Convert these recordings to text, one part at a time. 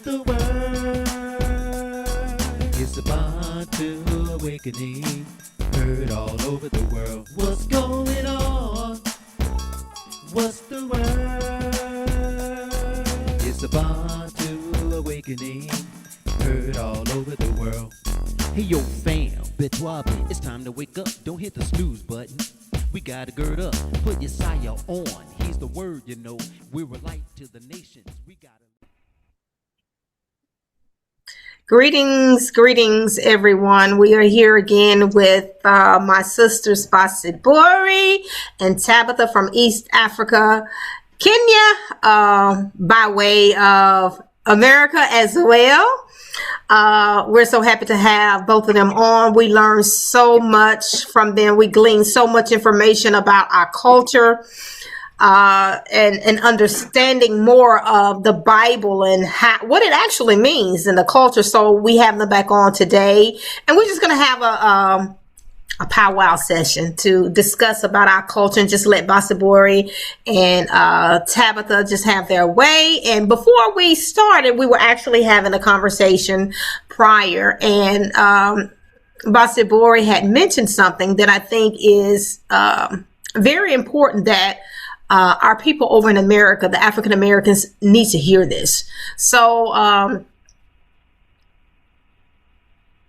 the word? It's about to awakening, heard all over the world. What's going on? What's the word? It's about to awakening, heard all over the world. Hey yo fam, Betwabi, it's time to wake up. Don't hit the snooze button. We gotta gird up, put your saya on. Here's the word, you know. We're a light to the nations. We gotta. Greetings, everyone. We are here again with my sisters Bosibore and Tabitha from East Africa, Kenya, by way of America as well. We're so happy to have both of them on. We learn so much from them. We glean so much information about our culture. And understanding more of the Bible and what it actually means in the culture. So we have them back on today, and we're just going to have a powwow session to discuss about our culture and just let Bosibore and Tabitha just have their way. And before we started, we were actually having a conversation prior, and Bosibore had mentioned something that I think is very important, that our people over in America, the African Americans, need to hear this. So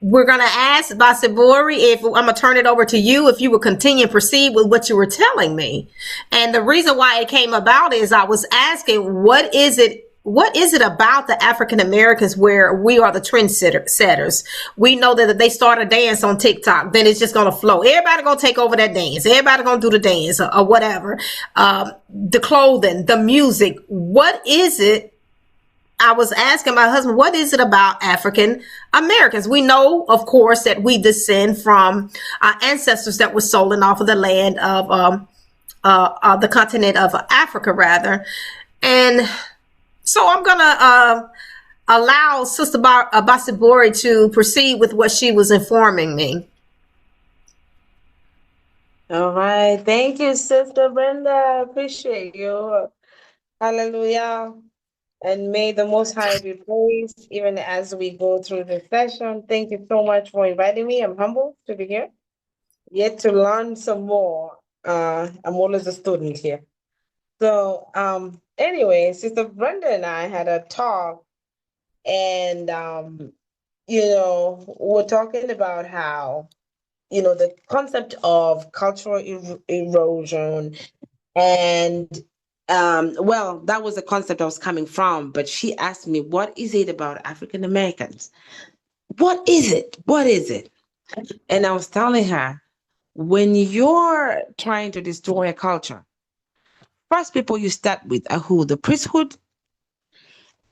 we're going to ask Bosibore, if I'm going to turn it over to you, if you will continue and proceed with what you were telling me. And the reason why it came about is I was asking, what is it about the African Americans where we are the trendsetters? We know that if they start a dance on TikTok, then it's just going to flow. Everybody going to take over that dance. Everybody going to do the dance or whatever. The clothing, the music. What is it? I was asking my husband, what is it about African Americans? We know, of course, that we descend from our ancestors that were stolen off of the land of the continent of Africa, rather. And so I'm going to allow Sister Bosibore to proceed with what she was informing me. All right. Thank you, Sister Brenda. I appreciate you. Hallelujah. And may the Most High be praised even as we go through the session. Thank you so much for inviting me. I'm humbled to be here, yet to learn some more. I'm always a student here. So, anyway, Sister Brenda and I had a talk, and we're talking about how, the concept of cultural erosion, and well, that was the concept I was coming from. But she asked me, what is it about African Americans? What is it? What is it? And I was telling her, when you're trying to destroy a culture, first people you start with are who? The priesthood,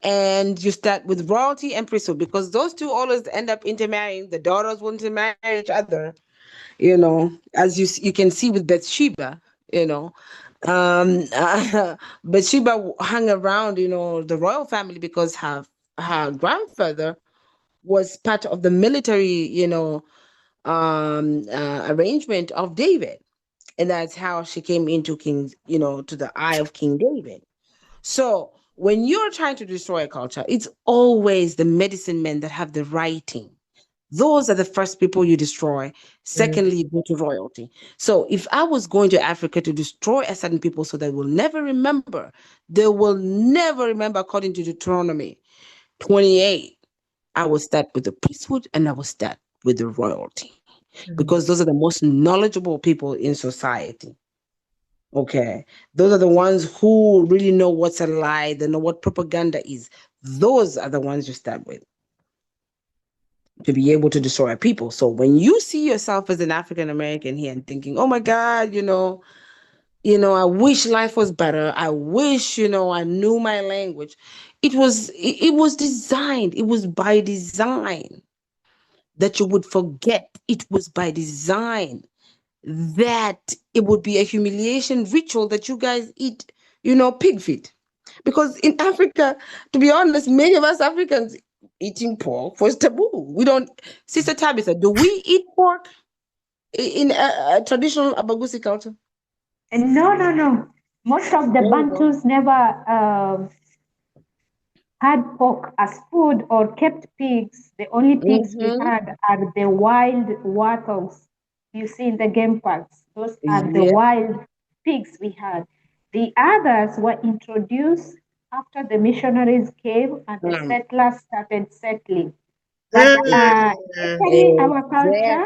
and you start with royalty and priesthood, because those two always end up intermarrying. The daughters want to marry each other, as you can see with Bathsheba. Bathsheba hung around, the royal family because her grandfather was part of the military, arrangement of David. And that's how she came into to the eye of King David. So when you're trying to destroy a culture, it's always the medicine men that have the writing. Those are the first people you destroy. Secondly, you go to royalty. So if I was going to Africa to destroy a certain people so they will never remember, according to Deuteronomy 28, I will start with the priesthood and I will start with the royalty. Because those are the most knowledgeable people in society. Okay. Those are the ones who really know what's a lie. They know what propaganda is. Those are the ones you start with to be able to destroy people. So when you see yourself as an African American here and thinking, oh my God, I wish life was better. I wish, I knew my language. It was designed. It was by design that you would forget. It was by design that it would be a humiliation ritual that you guys eat, pig feet. Because in Africa, to be honest, many of us Africans, eating pork was taboo. We don't. Sister Tabitha, do we eat pork in a traditional Abagusi culture? No. Most of the Bantus never had pork as food or kept pigs, the only pigs we Mm-hmm. had are the wild warthogs you see in the game parks. Those are the Yeah. wild pigs we had. The others were introduced after the missionaries came and the Mm. settlers started settling. But Mm. actually, our Exactly. culture,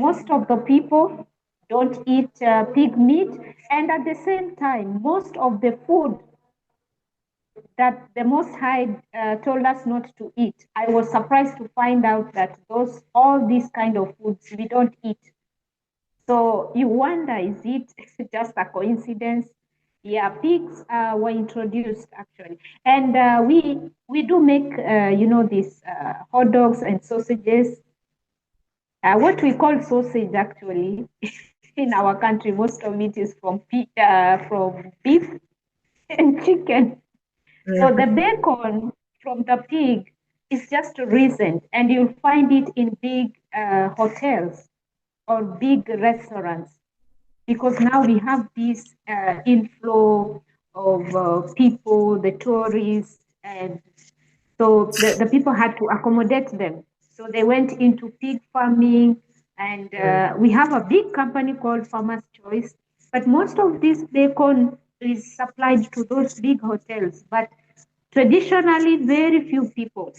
most of the people don't eat pig meat, and at the same time, most of the food that the Most High told us not to eat. I was surprised to find out that all these kind of foods we don't eat. So you wonder, is it just a coincidence? Yeah, pigs were introduced actually, and we do make these hot dogs and sausages. What we call sausage actually in our country, most of it is from beef and chicken. So the bacon from the pig is just recent, and you'll find it in big hotels or big restaurants because now we have this inflow of people, the tourists, and so the people had to accommodate them. So they went into pig farming, and we have a big company called Farmers Choice. But most of this bacon is supplied to those big hotels. But traditionally, very few people,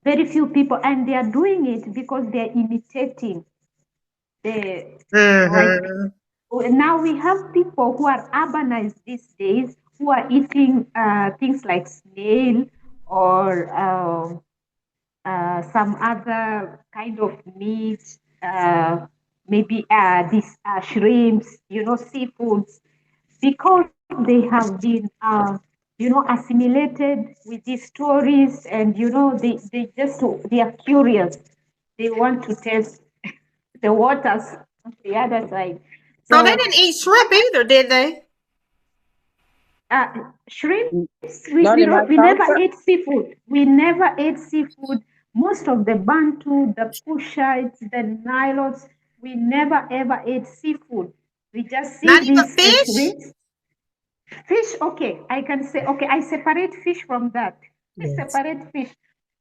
and they are doing it because they are imitating the like. Mm-hmm. Now we have people who are urbanized these days who are eating things like snail or some other kind of meat, maybe these shrimps, seafoods, because they have been, assimilated with these stories, and they are curious. They want to test the waters on the other side. So they So didn't eat shrimp either, did they? shrimps, Not in my we never culture. ate seafood. We never ate seafood. Most of the Bantu, the Kushites, the Nilotes, we never ever ate seafood. We just see Not even these fish? shrimps. Fish, okay, I can say, okay, I separate fish from that. I Yes. separate fish.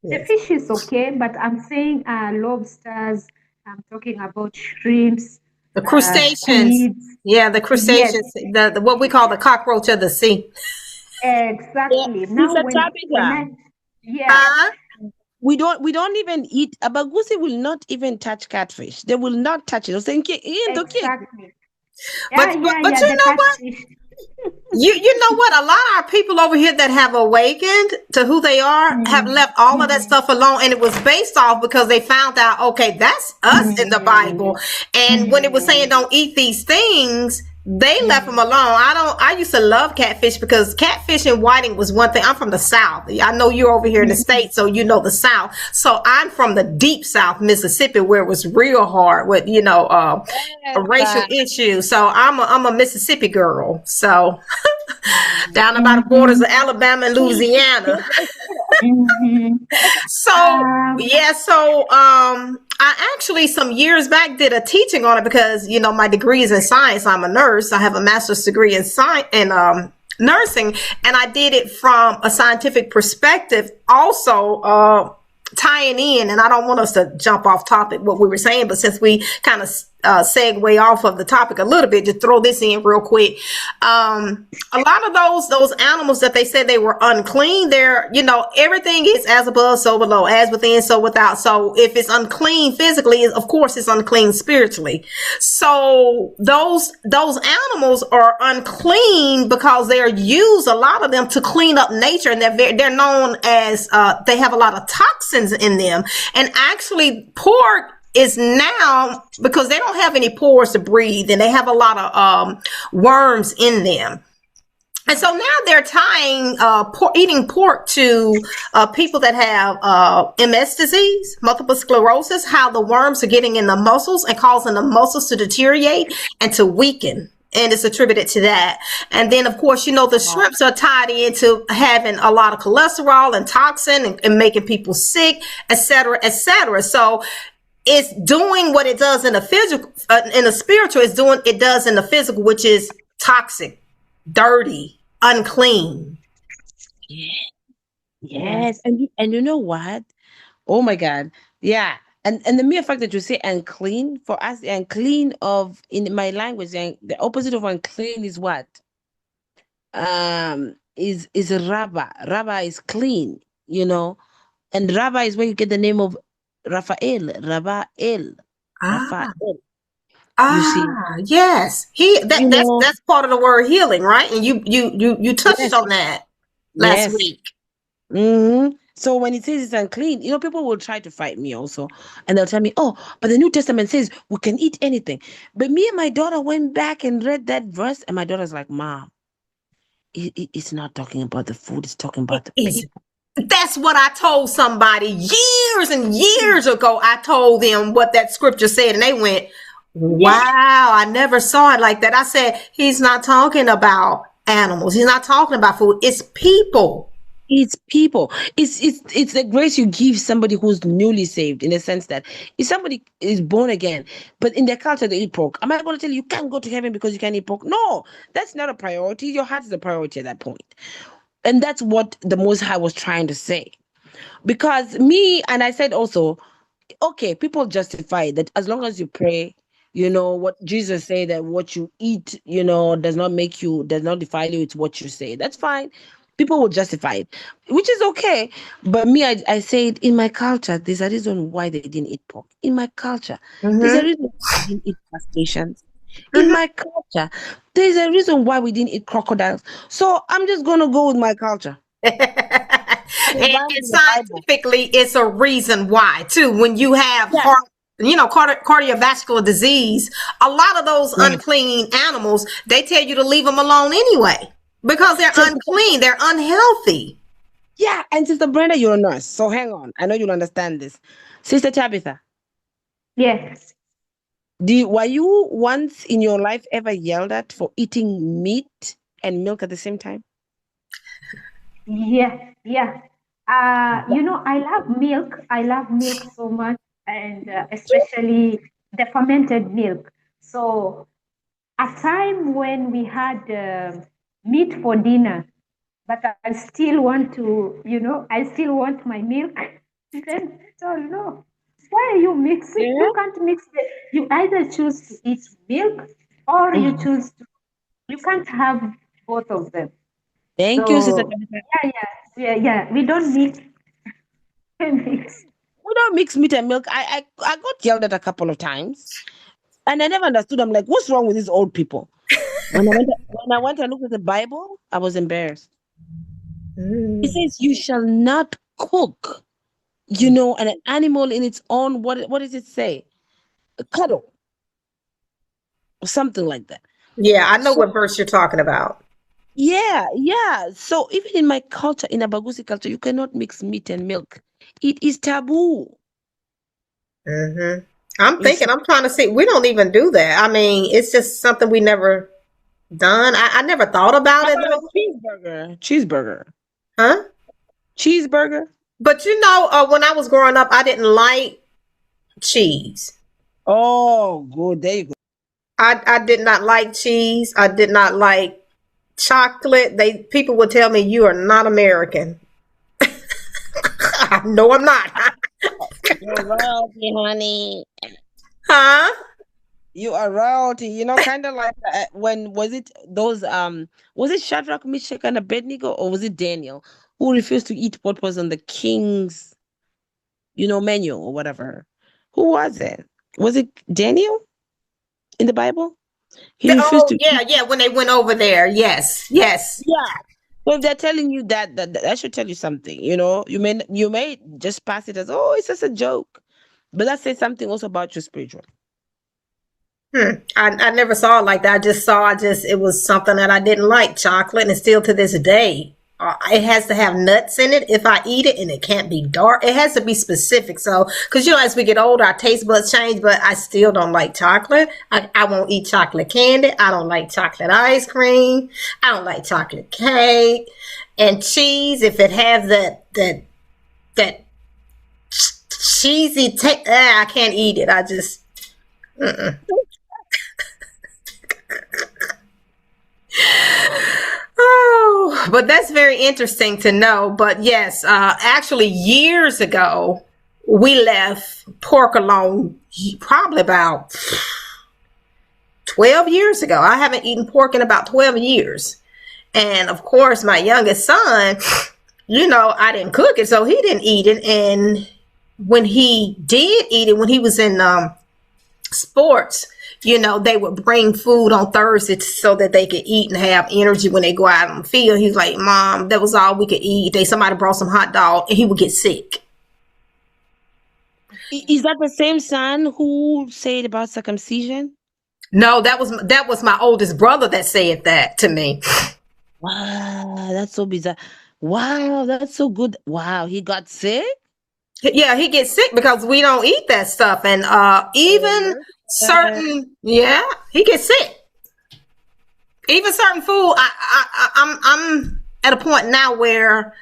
The Yes. fish is okay, but I'm saying lobsters, I'm talking about shrimps, The crustaceans. squids. Yeah, the Yes, crustaceans, the what we call the cockroach of the sea. Yeah. exactly. Now, Sister when Tabitha, I, yeah, Huh? we don't even eat abagusi will not even touch catfish. They will not touch it. They'll say, "Nke- eh, ndoke." exactly. But Yeah, but yeah, but yeah. you The know what? catfish. You know what? A lot of our people over here that have awakened to who they are have Mm, left all of that mm, stuff alone, and it was based off because they found out, okay, that's us in the Bible. mm, And when it was saying mm, don't eat these things, they left them mm, alone. I used to love catfish because catfish and whiting was one thing. I'm from the South. I know you're over here in the mm. States, so you know the South. So I'm from the deep South, Mississippi, where it was real hard with a Yes, racial issue. So I'm a Mississippi girl. So down about the borders of Mhm, Alabama and Louisiana. mhm. So Um, yeah, I actually some years back did a teaching on it because my degree is in science. I'm a nurse. I have a master's degree in science and nursing, and I did it from a scientific perspective. Also, tying in, and I don't want us to jump off topic what we were saying, but since we kind of segue off of the topic a little bit, just throw this in real quick. A lot of those animals that they said they were unclean, they're everything is as above, so below, as within, so without. So if it's unclean physically, of course it's unclean spiritually. So those animals are unclean because they're used, a lot of them, to clean up nature, and they're known as they have a lot of toxins in them. And actually, pork is now, because they don't have any pores to breathe, and they have a lot of worms in them. And so now they're tying eating pork to people that have MS disease, multiple sclerosis, how the worms are getting in the muscles and causing the muscles to deteriorate and to weaken. And it's attributed to that. And then, of course, the shrimps are tied into having a lot of cholesterol and toxin and making people sick, et cetera, et cetera. So it's doing what it does in the physical, in the spiritual, it does in the physical, which is toxic, dirty, unclean. Yeah. Yes. Yes. And you know what? Oh my God. Yeah. And the mere fact that you say unclean, for us, unclean of in my language, the opposite of unclean is what? Is raba. Raba is clean, you know. And Raba is where you get the name of Raphael. Rafael. Ah, Raphael. You see, yes. you know, That's part of the word healing, right? And you touched yes, on that last yes. week. So when it says it's unclean, people will try to fight me also. And they'll tell me, oh, but the New Testament says we can eat anything. But me and my daughter went back and read that verse, and my daughter's like, Mom, it's not talking about the food, it's talking It about the is. people. That's what I told somebody years and years ago. I told them what that scripture said, and they went, Yeah. "Wow, I never saw it like that." I said, "He's not talking about animals. He's not talking about food. It's people." It's people. It's the grace you give somebody who's newly saved, in the sense that if somebody is born again, but in their culture they eat pork, am I going to tell you can't go to heaven because you can't eat pork? No, that's not a priority. Your heart is a priority at that point. And that's what the Most High was trying to say. Because me, and I said also, okay, people justify that as long as you pray, what Jesus said, that what you eat, does not defile you, it's what you say. That's fine. People will justify it, which is okay. But me, I said in my culture, there's a reason why they didn't eat pork. In my culture, there's a Mm-hmm. reason why they didn't eat crustaceans. In Mm-hmm. my culture, there's a reason why we didn't eat crocodiles. So I'm just gonna go with my culture. And it rhymes And in the Bible. scientifically, it's a reason why too. When you have Yeah. cardiovascular disease, a lot of those Yeah. unclean animals, they tell you to leave them alone anyway because they're So unclean, they're unhealthy. yeah, and Sister Brenda, you're a nurse, so hang on. I know you'll understand this. Sister Tabitha, Yes. were you once in your life ever yelled at for eating meat and milk at the same time? Yeah. Yeah. I love milk. I love milk so much, and especially the fermented milk. So, a time when we had meat for dinner, but I still want to, I still want my milk. Then, so no, why are you mixing? Yeah. You can't mix it. You either choose to eat milk or you Mhm. choose to, you can't have both of them. Thank you, Sister So, Tabitha. yeah, we don't mix. Mix. We don't mix meat and milk. I got yelled at a couple of times, and I never understood. I'm like, what's wrong with these old people? When I went and looked at the Bible, I was embarrassed. It Mm. says, "You shall not cook." An animal in its own, what does it say? A cuddle or something like that. Yeah, I know So what verse you're talking about. yeah, yeah. So even in my culture, in Abagusi culture, you cannot mix meat and milk. It is taboo. Hmm. I'm You thinking, see, I'm trying to see. We don't even do that. I mean, it's just something we never done. I never thought about how it about a though. cheeseburger? Huh? Cheeseburger. But when I was growing up, I didn't like cheese. Oh, good. There you go. I did not like cheese. I did not like chocolate. People would tell me you are not American. No, I'm not. You're royalty, honey. Huh? You are royalty. Kind of like when was it those was it Shadrach, Meshach, and Abednego, or was it Daniel who refused to eat what was on the king's menu or whatever? Who was it? Was it Daniel in the Bible? He refused Oh, to yeah, eat. yeah. When they went over there, yes, yes. Yeah. So if they're telling you that should tell you something. You may just pass it as, oh, it's just a joke, but that says something also about your spiritual. I never saw it like that. It was something that I didn't like, chocolate, and still to this day. It has to have nuts in it if I eat it, and it can't be dark. It has to be specific. So, because as we get older, our taste buds change, but I still don't like chocolate. I won't eat chocolate candy. I don't like chocolate ice cream. I don't like chocolate cake. And cheese, if it has that cheesy taste, I can't eat it. I just, oh, But that's very interesting to know. But yes, actually, years ago, we left pork alone. Probably about 12 years ago. I haven't eaten pork in about 12 years. And of course, my youngest son, I didn't cook it, so he didn't eat it. And when he did eat it, when he was in sports, they would bring food on Thursday so that they could eat and have energy when they go out on the field. He's like, Mom, that was all we could eat. Somebody brought some hot dog, and he would get sick. Is that the same son who said about circumcision? No, that was my oldest brother that said that to me. Wow, that's so bizarre. Wow, that's so good. Wow, he got sick? Yeah, he gets sick because we don't eat that stuff. And even he gets sick. Even certain food, I'm at a point now where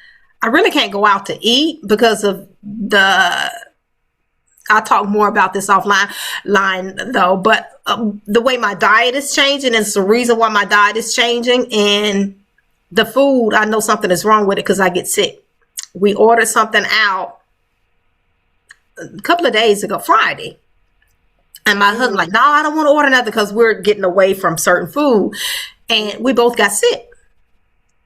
I really can't go out to eat because of I'll talk more about this offline though, but the way my diet is changing, and it's the reason why my diet is changing, and the food, I know something is wrong with it because I get sick. We ordered something out a couple of days ago, Friday. And my husband like, no, I don't want to order nothing because we're getting away from certain food. And we both got sick.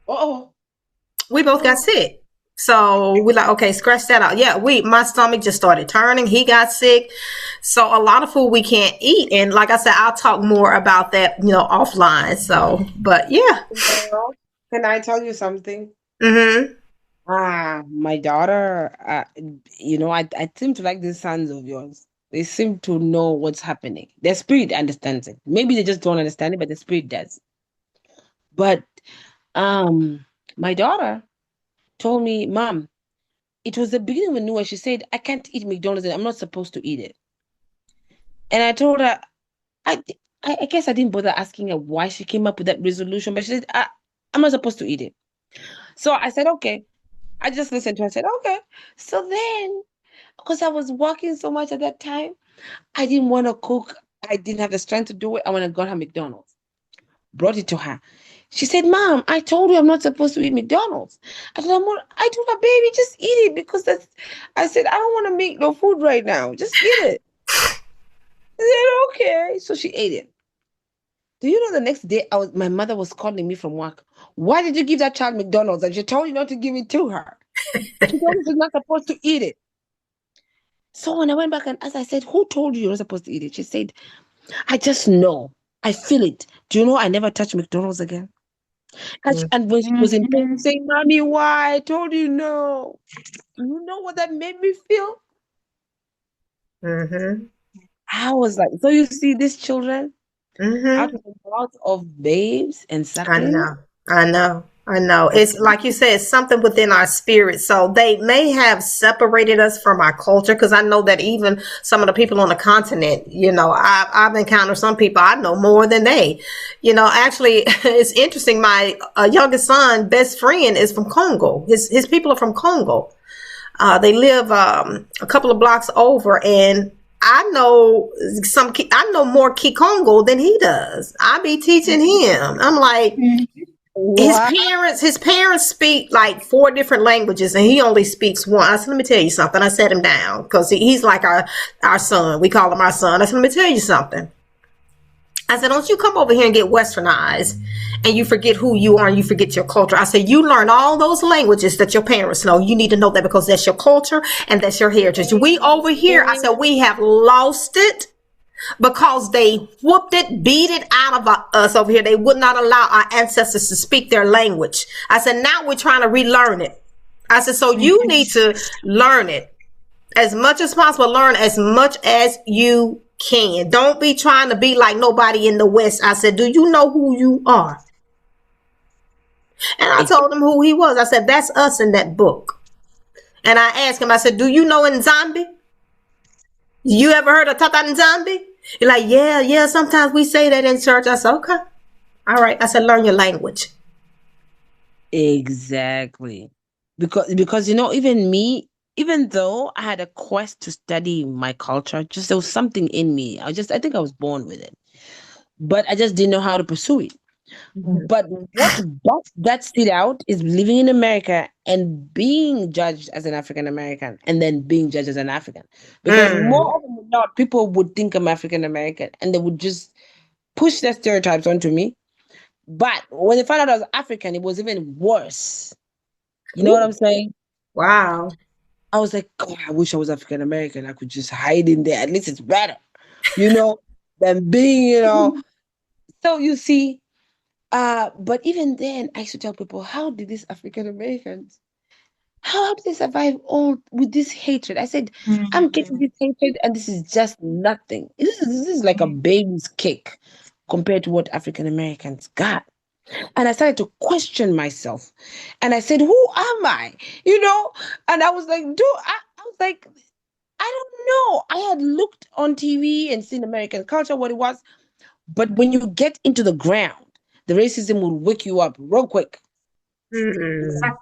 We both got sick. So we're like, okay, scratch that out. Yeah, my stomach just started turning. He got sick. So a lot of food we can't eat. And like I said, I'll talk more about that, offline. So, but yeah. Can I tell you something? Mm-hmm. My daughter, I seem to like these sons of yours. They seem to know what's happening. Their spirit understands it. Maybe they just don't understand it, but the spirit does. But my daughter told me, Mom, it was the beginning of a new one. She said, I can't eat McDonald's and I'm not supposed to eat it. And I told her, I guess I didn't bother asking her why she came up with that resolution, but she said, I'm not supposed to eat it. So I said, okay. I just listened to her. I said, okay. So then, because I was working so much at that time, I didn't want to cook. I didn't have the strength to do it. I went and got her McDonald's. Brought it to her. She said, Mom, I told you I'm not supposed to eat McDonald's. I told her, baby, just eat it because I said, I don't want to make no food right now. Just eat it. I said, okay. So she ate it. Do you know the next day my mother was calling me from work? Why did you give that child McDonald's? And she told you not to give it to her. She told me she's not supposed to eat it. So when I went back and asked, I said, who told you you're not supposed to eat it? She said, I just know. I feel it. Do you know I never touch McDonald's again? And when she was in pain, saying, Mommy, why? I told you no. You know what that made me feel? Mm-hmm. I was like, so you see these children out Mm-hmm. of the mouth of babes and sucklings? I know. It's like you said, it's something within our spirit. So they may have separated us from our culture, because I know that even some of the people on the continent, I've encountered some people I know more than they. Actually, it's interesting. My youngest son, best friend, is from Congo. His people are from Congo. They live a couple of blocks over, and I know more Kikongo than he does. I be teaching him. I'm like, his parents speak like 4 different languages, and he only speaks one. I said, let me tell you something. I sat him down because he's like our son. We call him our son. I said, let me tell you something. I said, don't you come over here and get westernized and you forget who you are and you forget your culture. I said, you learn all those languages that your parents know. You need to know that because that's your culture and that's your heritage. We over here, I said, we have lost it because they whooped it, beat it out of us over here. They would not allow our ancestors to speak their language. I said, now we're trying to relearn it. I said, so you need to learn it as much as possible. Learn as much as you can. Don't be trying to be like nobody in the West. I said, do you know who you are? And I told him who he was. I said, that's us in that book. And I asked him, I said, do you know Nzambi? You ever heard of Tata Nzambi? He's like, yeah, sometimes we say that in church. I said, okay. All right. I said, learn your language. Exactly. Because even me, even though I had a quest to study my culture, just there was something in me. I think I was born with it. But I just didn't know how to pursue it. But what busts that seed out is living in America and being judged as an African American and then being judged as an African. Because more Mm. often than not, people would think I'm African American and they would just push their stereotypes onto me. But when they found out I was African, it was even worse. You know what I'm saying? Wow. I was like, God, I wish I was African American. I could just hide in there. At least it's better, you know, than being, So you see, but even then, I used to tell people, how did these African Americans, how did they survive all with this hatred? I said, I'm getting this hatred, and this is just nothing. This is like a baby's cake compared to what African Americans got. And I started to question myself. And I said, who am I? And I was like, I was like, I don't know. I had looked on TV and seen American culture, what it was. But when you get into the ground, the racism will wake you up real quick. Mm.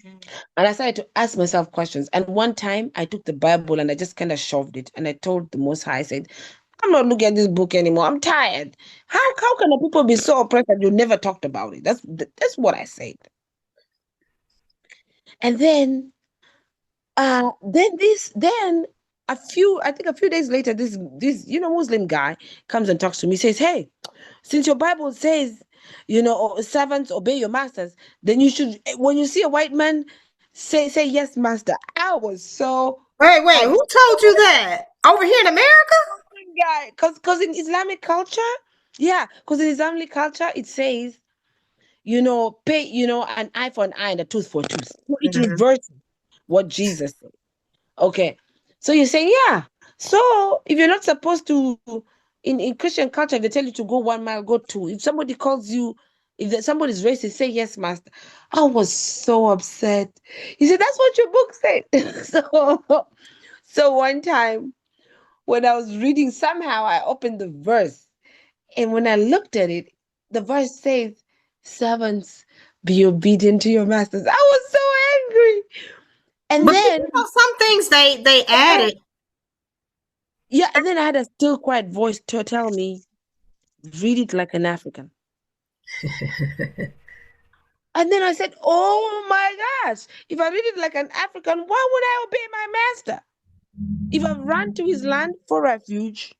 And I started to ask myself questions. And one time I took the Bible and I just kind of shoved it. And I told the Most High, I said, I'm not looking at this book anymore. I'm tired. How can the people be so oppressed that you never talked about it? That's what I said. And then a few days later, this Muslim guy comes and talks to me, says, hey, since your Bible says, servants obey your masters, then you should, when you see a white man, say yes, master. I was so Wait, who told you that? Over here in America? guy, because in Islamic culture, it says, pay, an eye for an eye and a tooth for a tooth. So it reverses what Jesus said. Okay. So you're saying, yeah. So if you're not supposed to, in Christian culture, if they tell you to go 1 mile, go 2. If somebody calls you, somebody's racist, say yes, master. I was so upset. He said, that's what your book said. So one time when I was reading, somehow I opened the verse. And when I looked at it, the verse says, servants, be obedient to your masters. I was so angry. And But then some things they added. yeah, and then I had a still quiet voice to tell me, read it like an African. And then I said, oh my gosh, if I read it like an African, why would I obey my master? If I've run to his land for refuge,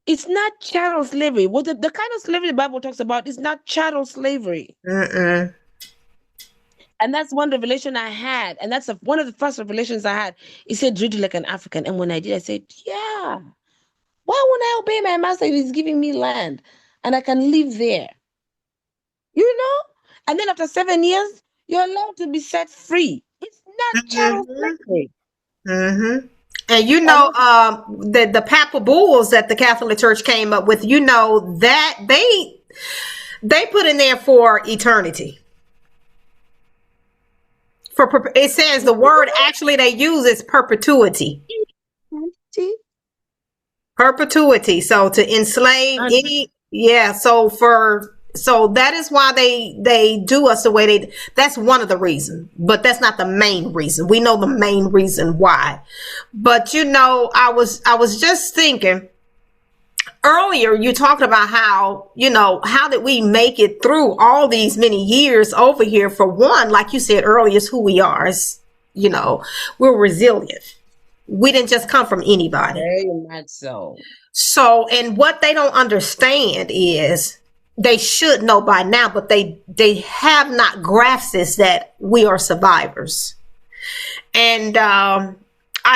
it's not chattel slavery. What the kind of slavery the Bible talks about is not chattel slavery. Mm-mm. And that's one revelation I had. And that's one of the first revelations I had. He said, read it like an African. And when I did, I said, yeah. Why wouldn't I obey my master if he's giving me land and I can live there? And then after 7 years, you're allowed to be set free. It's not chattel slavery. Mm-hmm. And the papal bulls that the Catholic Church came up with, that they put in there for eternity. It says the word actually they use is perpetuity. Perpetuity. So to enslave so that is why they do us the way that's one of the reasons, but that's not the main reason. We know the main reason why. But I was just thinking earlier, you talked about how did we make it through all these many years over here? For one, like you said earlier, is who we are. We're resilient. We didn't just come from anybody. Very much so. So, and what they don't understand is they should know by now, but they have not grasped this, that we are survivors. And I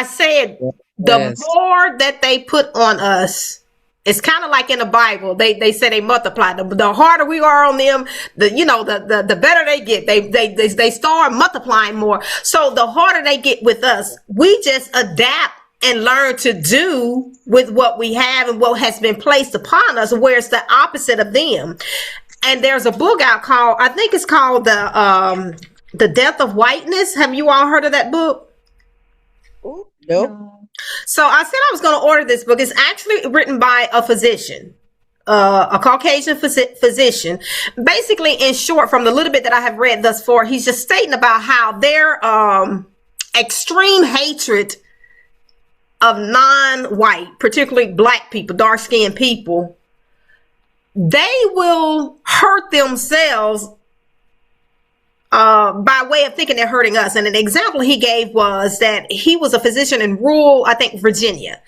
said, the more that they put on us, it's kind of like in the Bible. They say they multiply. The harder we are on them, the better they get. They start multiplying more. So the harder they get with us, we just adapt and learn to do with what we have and what has been placed upon us, where it's the opposite of them. And there's a book out called, I think it's called The Death of Whiteness. Have you all heard of that book? Nope. So I said I was going to order this book. It's actually written by a physician, a Caucasian physician. Basically, in short, from the little bit that I have read thus far, he's just stating about how their extreme hatred of non-white, particularly black people, dark-skinned people, they will hurt themselves by way of thinking they're hurting us. And an example he gave was that he was a physician in rural, I think, Virginia.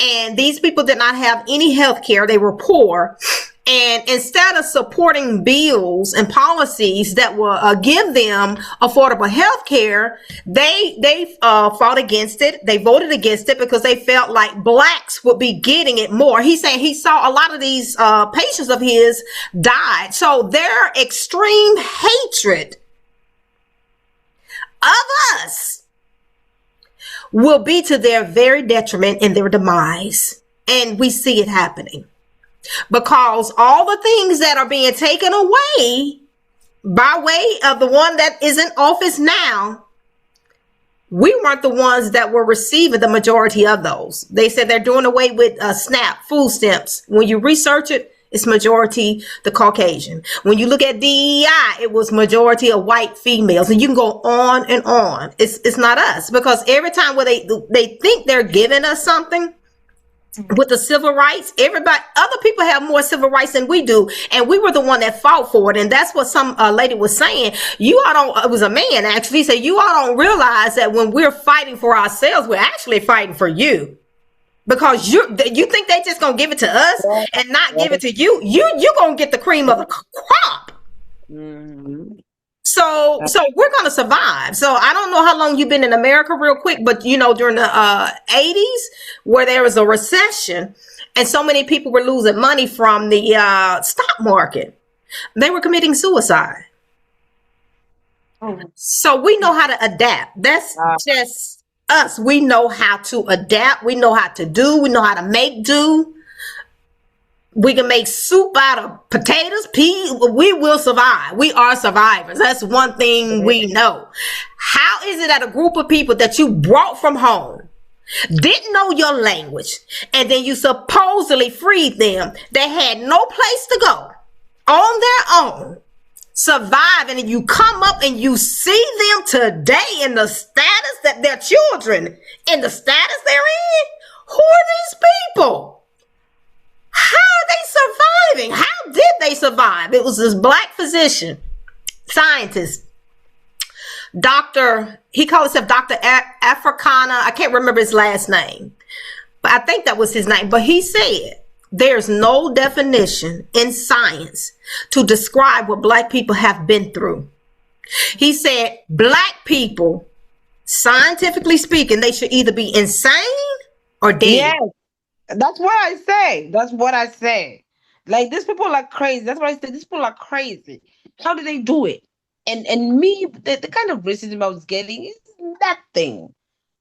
And these people did not have any health care. They were poor. And instead of supporting bills and policies that will give them affordable health care, they fought against it. They voted against it because they felt like blacks would be getting it more. He's saying he saw a lot of these patients of his died. So their extreme hatred of us will be to their very detriment and their demise. And we see it happening. Because all the things that are being taken away by way of the one that is in office now, we weren't the ones that were receiving the majority of those. They said they're doing away with SNAP, food stamps. When you research it, it's majority the Caucasian. When you look at DEI, it was majority of white females. And you can go on and on. It's not us. Because every time where they think they're giving us something, with the civil rights, other people have more civil rights than we do, and we were the one that fought for it. And that's what some lady was saying. You all don't. It was a man actually. He said, "You all don't realize that when we're fighting for ourselves, we're actually fighting for you, because you think they just gonna give it to us and not give it to you. You gonna get the cream of the crop." Mm-hmm. So we're going to survive. So I don't know how long you've been in America real quick, but during the 80s where there was a recession and so many people were losing money from the stock market, they were committing suicide. Oh. So we know how to adapt. That's just us. We know how to adapt. We know how to do. We know how to make do. We can make soup out of potatoes, peas. We will survive. We are survivors. That's one thing we know. How is it that a group of people that you brought from home didn't know your language, and then you supposedly freed them, they had no place to go on their own, survive, and you come up and you see them today in the status that their children, in the status they're in? Who are these people? How are they surviving? How did they survive? It was this black physician, scientist, doctor. He called himself Dr. Africana. I can't remember his last name, but I think that was his name. But he said there's no definition in science to describe what black people have been through. He said black people, scientifically speaking, they should either be insane or dead. Yes. That's what I say. That's what I say. Like, these people are crazy. That's what I say. These people are crazy. How do they do it? And me, the kind of racism I was getting is nothing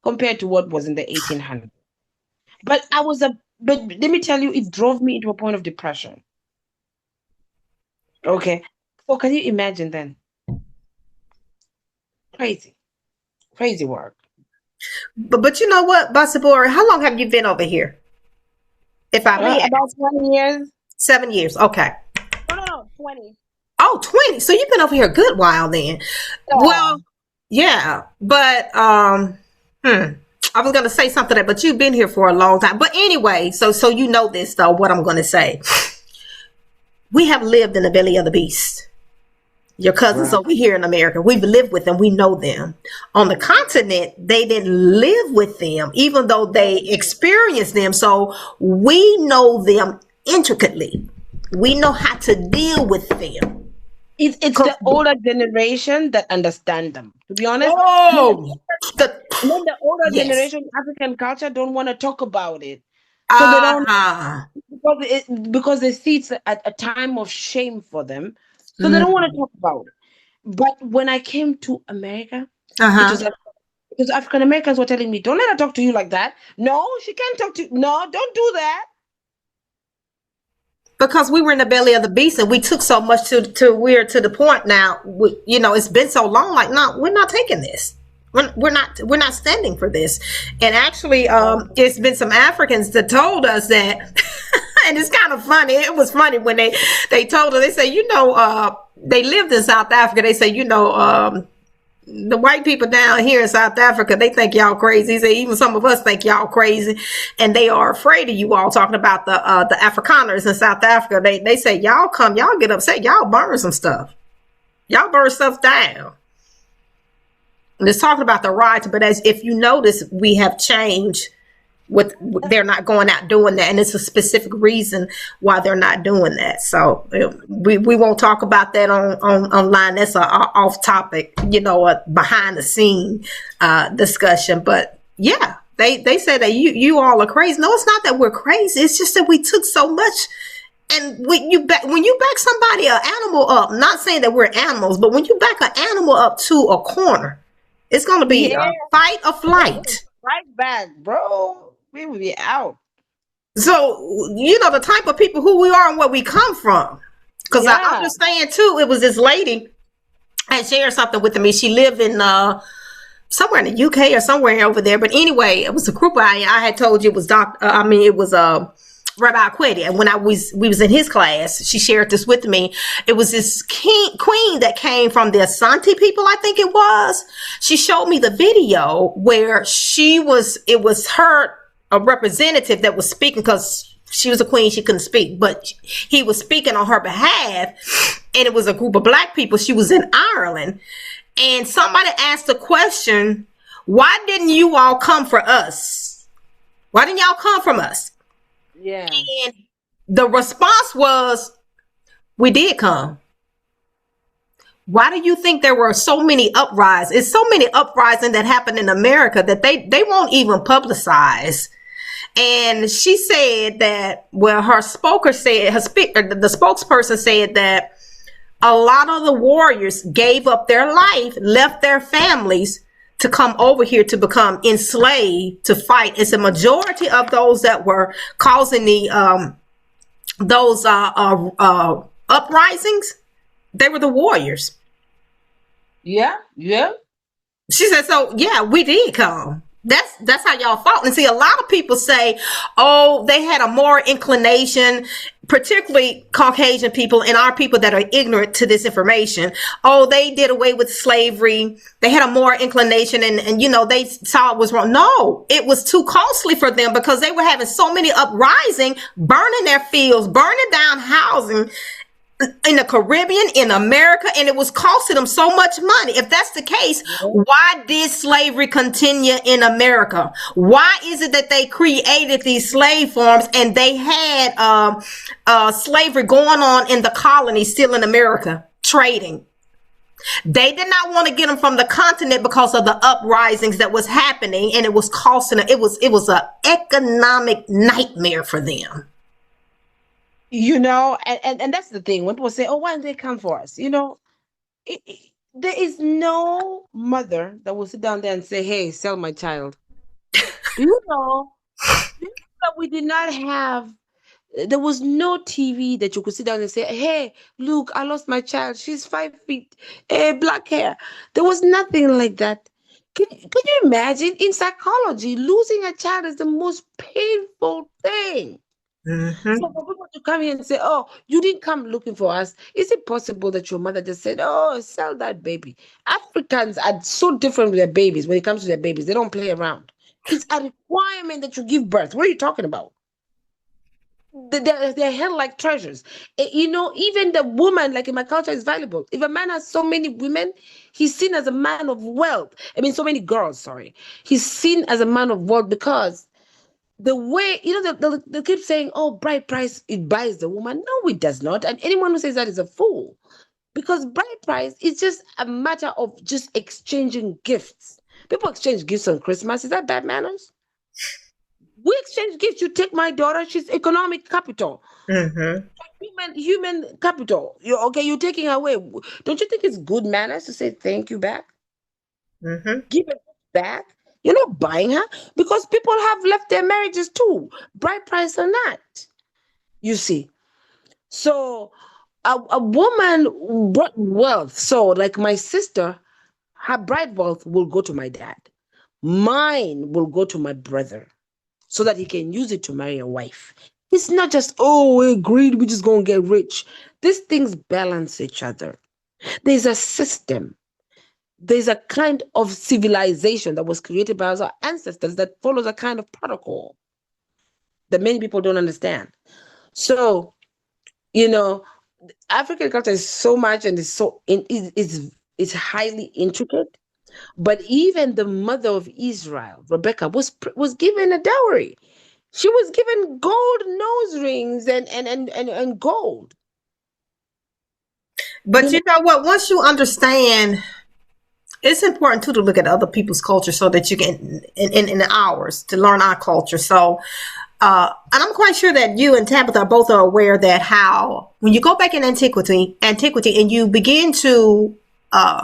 compared to what was in the 1800s. But let me tell you, it drove me into a point of depression. Okay. So can you imagine then? Crazy work. But you know what, Bosibore, how long have you been over here? If I may, about 7 years. 7 years. Okay. No, 20. Oh, 20. So you've been over here a good while then. Yeah. Well, yeah, but I was going to say something, but you've been here for a long time. But anyway, so you know this though, what I'm going to say. We have lived in the belly of the beast. Your cousins over here in America, we've lived with them. We know them. On the continent, they didn't live with them, even though they experienced them. So we know them intricately. We know how to deal with them. It's the older generation that understand them. To be honest, the older generation, African culture, don't want to talk about it. So they don't, because they see it's a time of shame for them. So they don't want to talk about it. But when I came to America, because African Americans were telling me, don't let her talk to you like that. No, she can't talk to you. No, don't do that. Because we were in the belly of the beast and we took so much to we're to the point now, it's been so long, like, no, we're not taking this. We're not standing for this. And actually, it's been some Africans that told us that, and it's kind of funny. It was funny when they told us, they say, they lived in South Africa. They say, the white people down here in South Africa, they think y'all crazy. He said even some of us think y'all crazy, and they are afraid of you all. Talking about the Afrikaners in South Africa, they say y'all come, y'all get upset, y'all burn some stuff, y'all burn stuff down. And it's talking about the riots, but as if you notice, we have changed. They're not going out doing that, and it's a specific reason why they're not doing that. So we won't talk about that on online. That's a off topic, a behind the scene discussion. But yeah, they say that you all are crazy. No, it's not that we're crazy. It's just that we took so much. And when you back somebody, an animal up, not saying that we're animals, but when you back an animal up to a corner, it's going to be a fight or flight. Right back, bro. We will be out. So, the type of people who we are and where we come from. Because I understand, too, it was this lady had shared something with me. She lived in somewhere in the UK or somewhere over there. But anyway, it was a group I had told you it was Rabbi Quetti. And when we was in his class, she shared this with me. It was this queen that came from the Asante people, I think it was. She showed me the video where it was her, a representative that was speaking, because she was a queen, she couldn't speak, but he was speaking on her behalf, and it was a group of black people. She was in Ireland, and somebody asked the question, why didn't you all come for us? Why didn't y'all come from us? Yeah. And the response was, we did come. Why do you think there were so many uprisings? It's so many uprisings that happened in America that they won't even publicize. And she said that, well, the spokesperson said that a lot of the warriors gave up their life, left their families to come over here to become enslaved, to fight. It's a majority of those that were causing those uprisings. They were the warriors. Yeah. She said, so yeah, we did come. That's how y'all fought. And see, a lot of people say, oh, they had a more inclination, particularly Caucasian people and our people that are ignorant to this information. Oh, they did away with slavery. They had a more inclination and they saw it was wrong. No, it was too costly for them because they were having so many uprising, burning their fields, burning down housing in the Caribbean, in America, and it was costing them so much money. If that's the case, why did slavery continue in America? Why is it that they created these slave farms and they had slavery going on in the colonies still in America, trading? They did not want to get them from the continent because of the uprisings that was happening, and it was costing them. It was an economic nightmare for them. And that's the thing. When people say, oh, why didn't they come for us? There is no mother that will sit down there and say, hey, sell my child. That we did not have, there was no TV that you could sit down and say, hey, look, I lost my child. She's 5 feet, black hair. There was nothing like that. Can you imagine? In psychology, losing a child is the most painful thing. Mm-hmm. So for people to come here and say, oh, you didn't come looking for us. Is it possible that your mother just said, oh, sell that baby? Africans are so different with their babies. When it comes to their babies, they don't play around. It's a requirement that you give birth. What are you talking about? They're held like treasures. Even the woman, like in my culture, is valuable. If a man has so many women, he's seen as a man of wealth. So many girls, sorry. He's seen as a man of wealth because the way, they keep saying, oh, bride price, it buys the woman. No, it does not. And anyone who says that is a fool. Because bride price is just a matter of just exchanging gifts. People exchange gifts on Christmas. Is that bad manners? We exchange gifts. You take my daughter, she's economic capital. Mm-hmm. Human capital. You're taking her away. Don't you think it's good manners to say thank you back? Mm-hmm. Give it back. You're not buying her because people have left their marriages too, bride price or not. You see, so a woman brought wealth. So, like my sister, her bride wealth will go to my dad. Mine will go to my brother, so that he can use it to marry a wife. It's not just we agreed, we're just gonna get rich. These things balance each other. There's a system. there's a kind of civilization that was created by our ancestors that follows a kind of protocol that many people don't understand. So, African culture is so much and is highly intricate. But even the mother of Israel, Rebecca, was given a dowry. She was given gold nose rings and gold. But you know what? Once you understand, it's important too to look at other people's culture so that you can in ours to learn our culture. So, and I'm quite sure that you and Tabitha both are aware that how when you go back in antiquity, and you begin to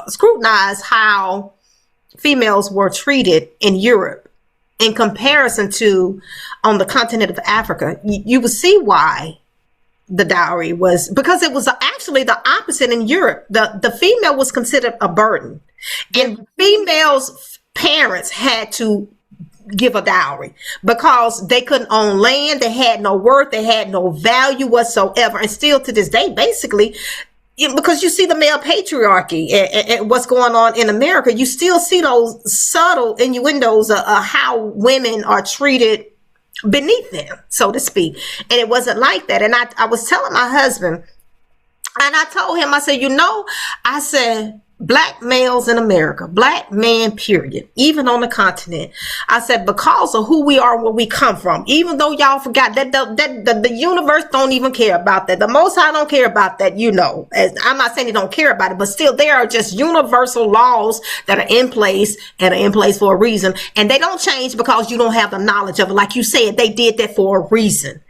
scrutinize how females were treated in Europe in comparison to on the continent of Africa, you will see why the dowry was, because it was actually the opposite in Europe. The female was considered a burden, and females' parents had to give a dowry because they couldn't own land, they had no worth, they had no value whatsoever. And still to this day, basically, because you see the male patriarchy and what's going on in America, you still see those subtle innuendos of how women are treated beneath them, so to speak. And it wasn't like that. And I was telling my husband, and I told him, I said, I said, black males in America, black man, period, even on the continent, I said, because of who we are, where we come from, even though y'all forgot that the universe don't even care about that. The Most High don't care about that, I'm not saying they don't care about it, but still there are just universal laws that are in place and are in place for a reason. And they don't change because you don't have the knowledge of it. Like you said, they did that for a reason.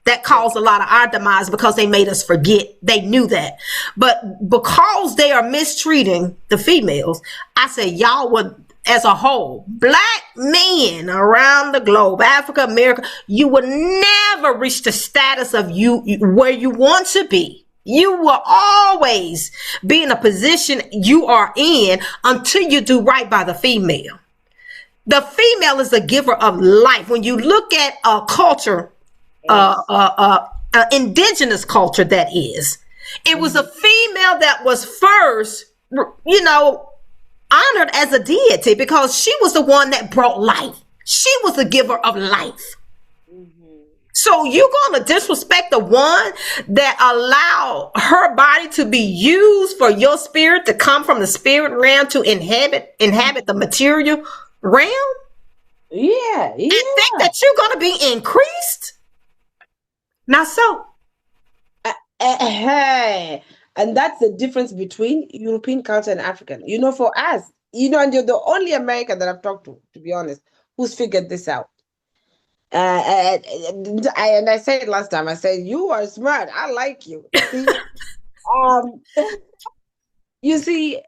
That caused a lot of our demise because they made us forget. They knew that. But because they are mistreating the females, I said, y'all would, as a whole, black men around the globe, Africa, America, you would never reach the status of you where you want to be. You will always be in a position you are in until you do right by the female. The female is the giver of life. When you look at a culture, indigenous culture, that is, it was a female that was first, honored as a deity because she was the one that brought life. She was the giver of life. So you're going to disrespect the one that allowed her body to be used for your spirit to come from the spirit realm to inhabit the material realm? Yeah. And think that you're going to be increased? Not so. And that's the difference between European culture and African. For us, and you're the only American that I've talked to be honest, who's figured this out. And I said it last time, I said, you are smart. I like you. See? You see,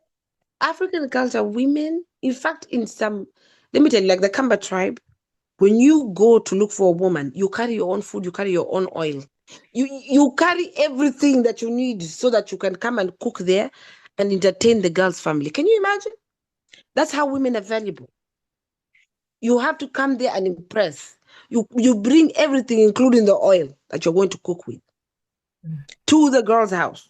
African culture, women, in fact, in some, let me tell you, like the Kamba tribe, when you go to look for a woman, you carry your own food, you carry your own oil. You carry everything that you need so that you can come and cook there and entertain the girl's family. Can you imagine? That's how women are valuable. You have to come there and impress. You bring everything, including the oil that you're going to cook with, to the girl's house.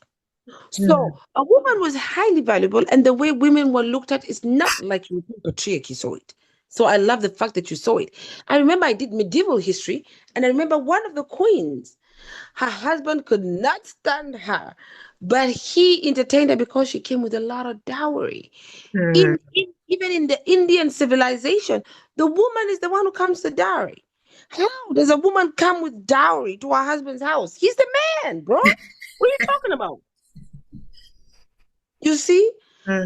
So a woman was highly valuable, and the way women were looked at is not like European patriarchy saw it. So I love the fact that you saw it. I remember I did medieval history, and I remember one of the queens, her husband could not stand her, but he entertained her because she came with a lot of dowry. Even in the Indian civilization, the woman is the one who comes to dowry. How does a woman come with dowry to her husband's house? He's the man, bro. What are you talking about? You see?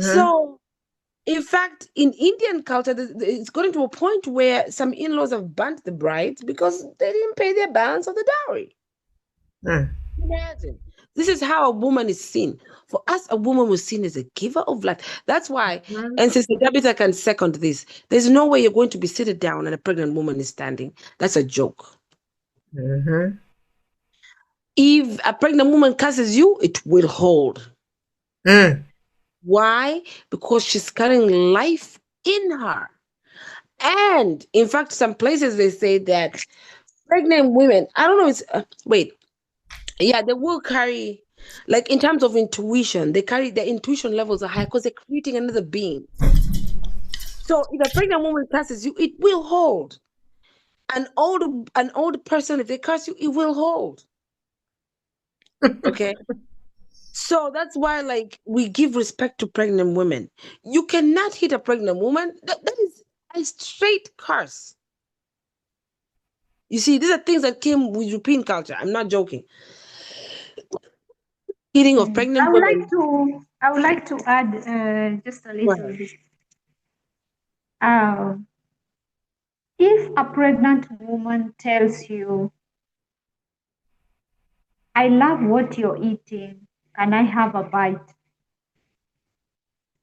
So, in fact, in Indian culture, it's gotten to a point where some in-laws have burnt the brides because they didn't pay their balance of the dowry. Imagine. This is how a woman is seen. For us, a woman was seen as a giver of life. That's why, and Sister Tabitha can second this, there's no way you're going to be seated down and a pregnant woman is standing. That's a joke. If a pregnant woman curses you, it will hold. Why? Because she's carrying life in her. And in fact, some places they say that pregnant women, I don't know, they will carry, Like in terms of intuition, their intuition levels are high because they're creating another being. So if a pregnant woman curses you, it will hold. An old person, if they curse you, it will hold. Okay. So that's why, like, we give respect to pregnant women. You cannot hit a pregnant woman. That is a straight curse. You see, these are things that came with European culture. I'm not joking. Hitting of pregnant women. I would like to add just a Go little ahead. bit. Uh, if a pregnant woman tells you, "I love what you're eating, can I have a bite?"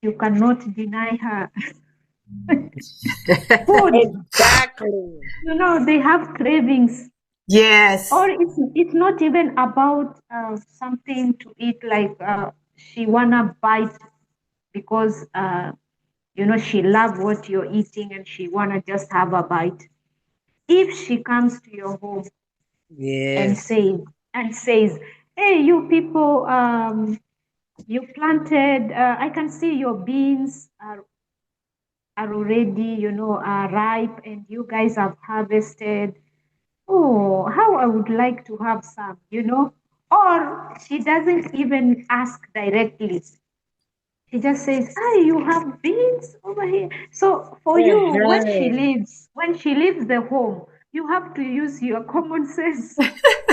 You cannot deny her food. Exactly. They have cravings. Yes. Or it's not even about something to eat, like she wanna bite because she love what you're eating and she wanna just have a bite. If she comes to your home and Yes. says, "Hey, you people, you planted. I can see your beans are already, are ripe, and you guys have harvested. Oh, how I would like to have some." Or she doesn't even ask directly. She just says, "Ah, you have beans over here." So for you, Uh-huh. when she leaves the home, you have to use your common sense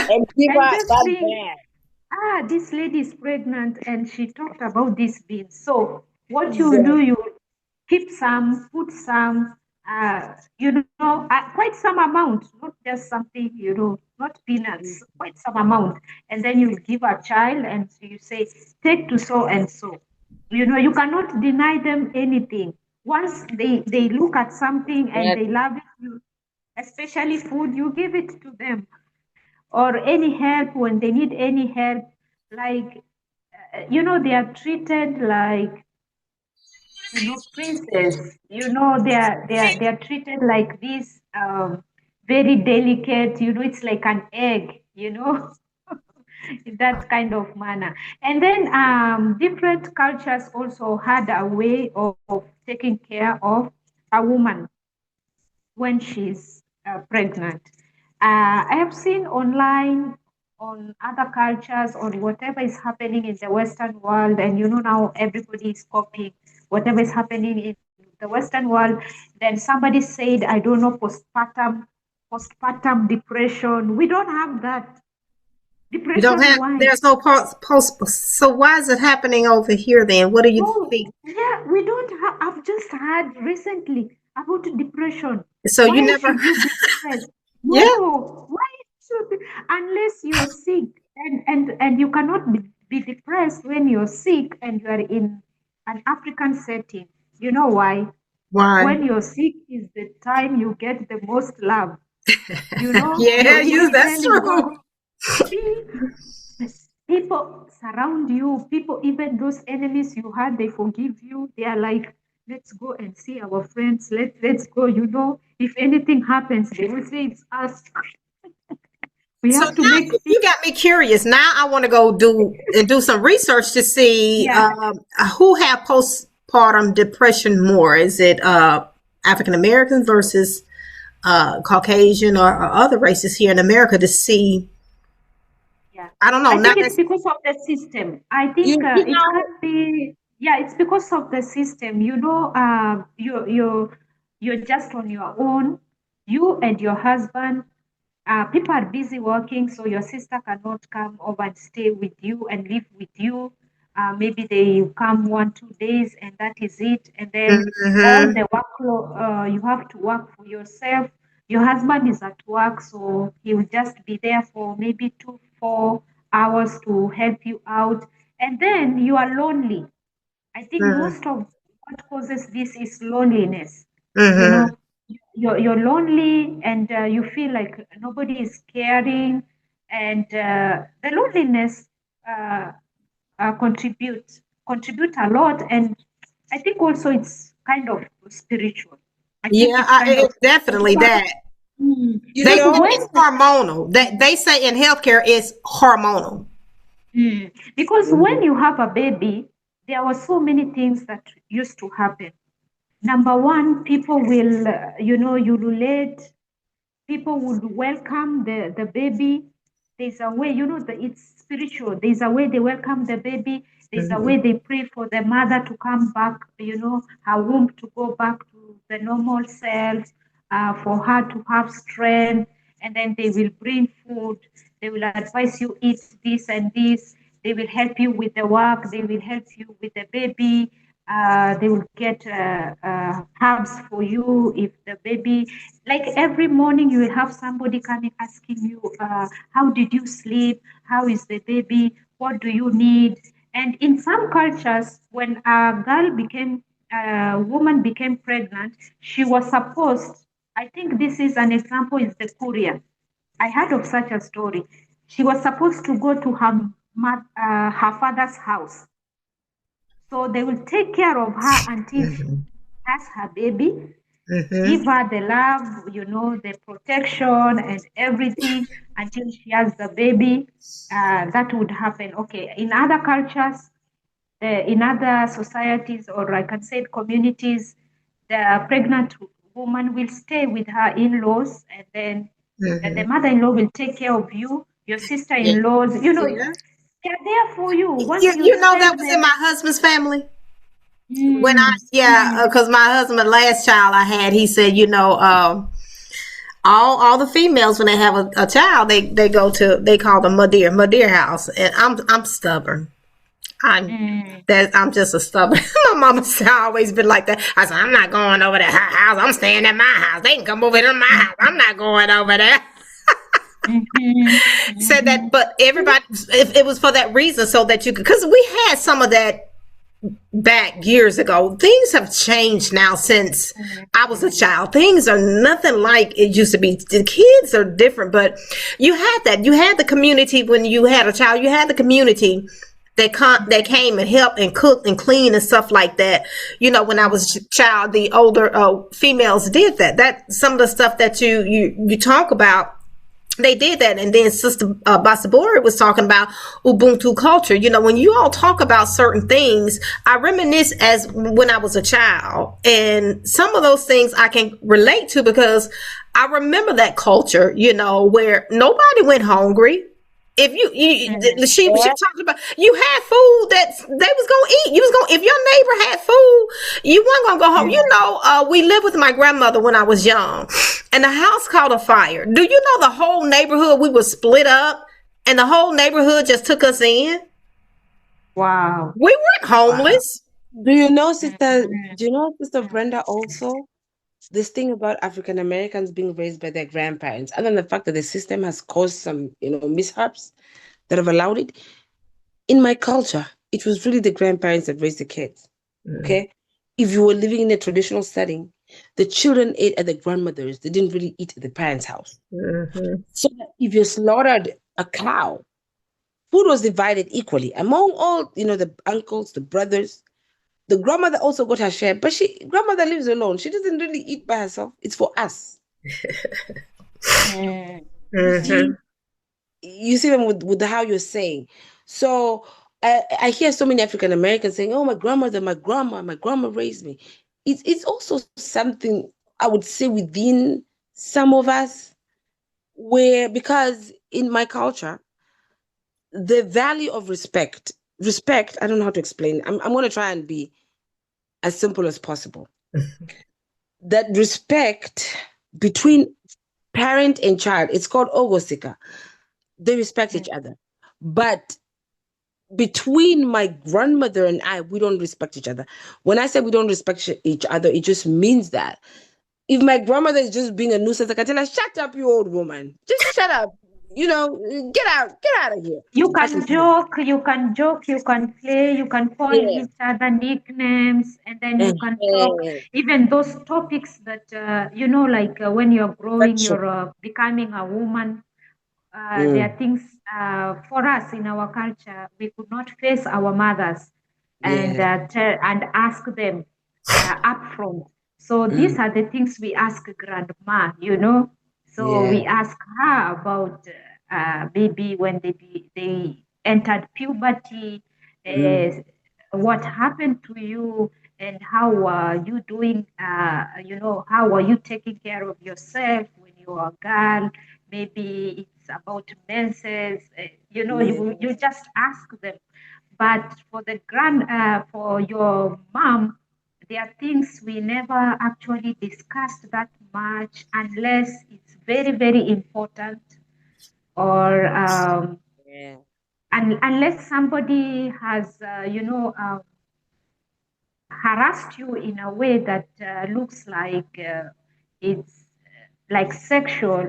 And give and her just that think, bag. this lady is pregnant and she talked about these beans. So what you'll do, Exactly. you keep some, put some, quite some amount, not just something, not peanuts, quite some amount. And then you give a child and you say, "Take to so and so." You cannot deny them anything. Once they look at something and That they love it, especially food, you give it to them. Or any help when they need any help, like they are treated like princess. They are treated like this, very delicate. It's like an egg. In that kind of manner. And then different cultures also had a way of taking care of a woman when she's pregnant. I have seen online on other cultures, on whatever is happening in the Western world, and now everybody is copying whatever is happening in the Western world. Then somebody said, I don't know, postpartum depression. We don't have that. You don't Depression, have, why? there's no post. So why is it happening over here then? What do you Oh, think? yeah, we don't have. I've just heard recently about depression. So you Why never, should you be depressed? yeah, No, why should unless you're sick, and you cannot be depressed when you're sick and you are in an African setting. You know why? why? When you're sick is the time you get the most love. You're Yeah, you, even that's telling God, true. see, people surround you. People, even those enemies you had, they forgive you. They are like, "Let's go and see our friends. Let's go." If anything happens, they will say it's us. We So have to now make you peace. got me curious. Now I want to go do some research to see Yeah. who have postpartum depression more. Is it African Americans versus Caucasian or other races here in America to see? Yeah, I don't know. I Now think it's that's because of the system. I you think you it can know be. Yeah, it's because of the system. You're just on your own. You and your husband. People are busy working, so your sister cannot come over and stay with you and live with you. Maybe they come 1 2 days and that is it. And then all mm-hmm, the workload, you have to work for yourself. Your husband is at work, so he will just be there for maybe 2 4 hours to help you out. And then you are lonely. I think mm-hmm, most of what causes this is loneliness. You mm-hmm. know, you're lonely and you feel like nobody is caring, and the loneliness uh, contribute a lot. And I think also it's kind of spiritual. I think Yeah, it's kind of it's definitely spiritual. that. you They say Because know when it's hormonal. They say in healthcare it's hormonal. Because when you have a baby, there were so many things that used to happen. Number one, people will, you relate, people would welcome the baby. There's a way, it's spiritual. There's a way they welcome the baby. There's a way they pray for the mother to come back, her womb to go back to the normal self, for her to have strength. And then they will bring food. They will advise you eat this and this. They will help you with the work. They will help you with the baby. They will get herbs for you if the baby, like every morning you will have somebody coming asking you, how did you sleep, how is the baby, what do you need. And in some cultures, when a woman became pregnant, she was supposed, I think this is an example, is the courier. I heard of such a story. She was supposed to go to her father's house, so they will take care of her until she has her baby, give her the love, the protection and everything until she has the baby. That would happen. Okay. In other cultures, in other societies, or I can say communities, the pregnant woman will stay with her in-laws, and then the mother-in-law will take care of you, your sister-in-laws, Yeah. they're there for you once You know that send was in them. my husband's family. When Mm, because my husband, the last child I had, he said, all the females when they have a child, they go to, they call the Madeir house, and I'm stubborn. I'm just a stubborn. My mama said I always been like that. I said I'm not going over to her house. I'm staying at my house. They can come over to my house. I'm not going over there. Said that, but everybody, if it was for that reason, so that you could, because we had some of that back years ago. Things have changed now since I was a child. Things are nothing like it used to be. The kids are different, but you had that. You had the community when you had a child. You had the community that came and helped and cooked and cleaned and stuff like that. When I was a child, the older females did that. That some of the stuff that you talk about, they did that. And then Sister Bosibore was talking about Ubuntu culture. When you all talk about certain things, I reminisce as when I was a child. And some of those things I can relate to because I remember that culture, where nobody went hungry. If she talked about, you had food that they was gonna eat. You was gonna, if your neighbor had food, you weren't gonna go home. We lived with my grandmother when I was young, and the house caught a fire. Do you know the whole neighborhood, we were split up, and the whole neighborhood just took us in? wow. We weren't homeless. Do you know, Sister Brenda, also? This thing about African Americans being raised by their grandparents, other than the fact that the system has caused some, mishaps that have allowed it. In my culture, it was really the grandparents that raised the kids. Okay? If you were living in a traditional setting, the children ate at the grandmother's. They didn't really eat at the parents' house. So if you slaughtered a cow, food was divided equally among all, the uncles, the brothers. The grandmother also got her share, but grandmother lives alone. She doesn't really eat by herself. It's for us. You see them with how you're saying. So I hear so many African Americans saying, "Oh, my grandma raised me." It's also something I would say within some of us, because in my culture, the value of respect, I don't know how to explain. I'm going to try and be as simple as possible. That respect between parent and child, it's called ogosika. They respect each other. But between my grandmother and I, we don't respect each other. When I say we don't respect each other, it just means that if my grandmother is just being a nuisance, I can tell her, "Shut up, you old woman. Just shut up. Get out of here." You can joke, you can play, you can call each other nicknames, and then you can talk. Even those topics that, when you're growing, you're becoming a woman, there are things for us in our culture, we could not face our mothers and ask them upfront. So these are the things we ask grandma, So we ask her about baby when they entered puberty, what happened to you, and how are you doing, how are you taking care of yourself when you are a girl. Maybe it's about menses, you just ask them. But for your mom, there are things we never actually discussed that much unless it's very, very important, or Yeah. unless somebody has, harassed you in a way that looks like it's like sexual.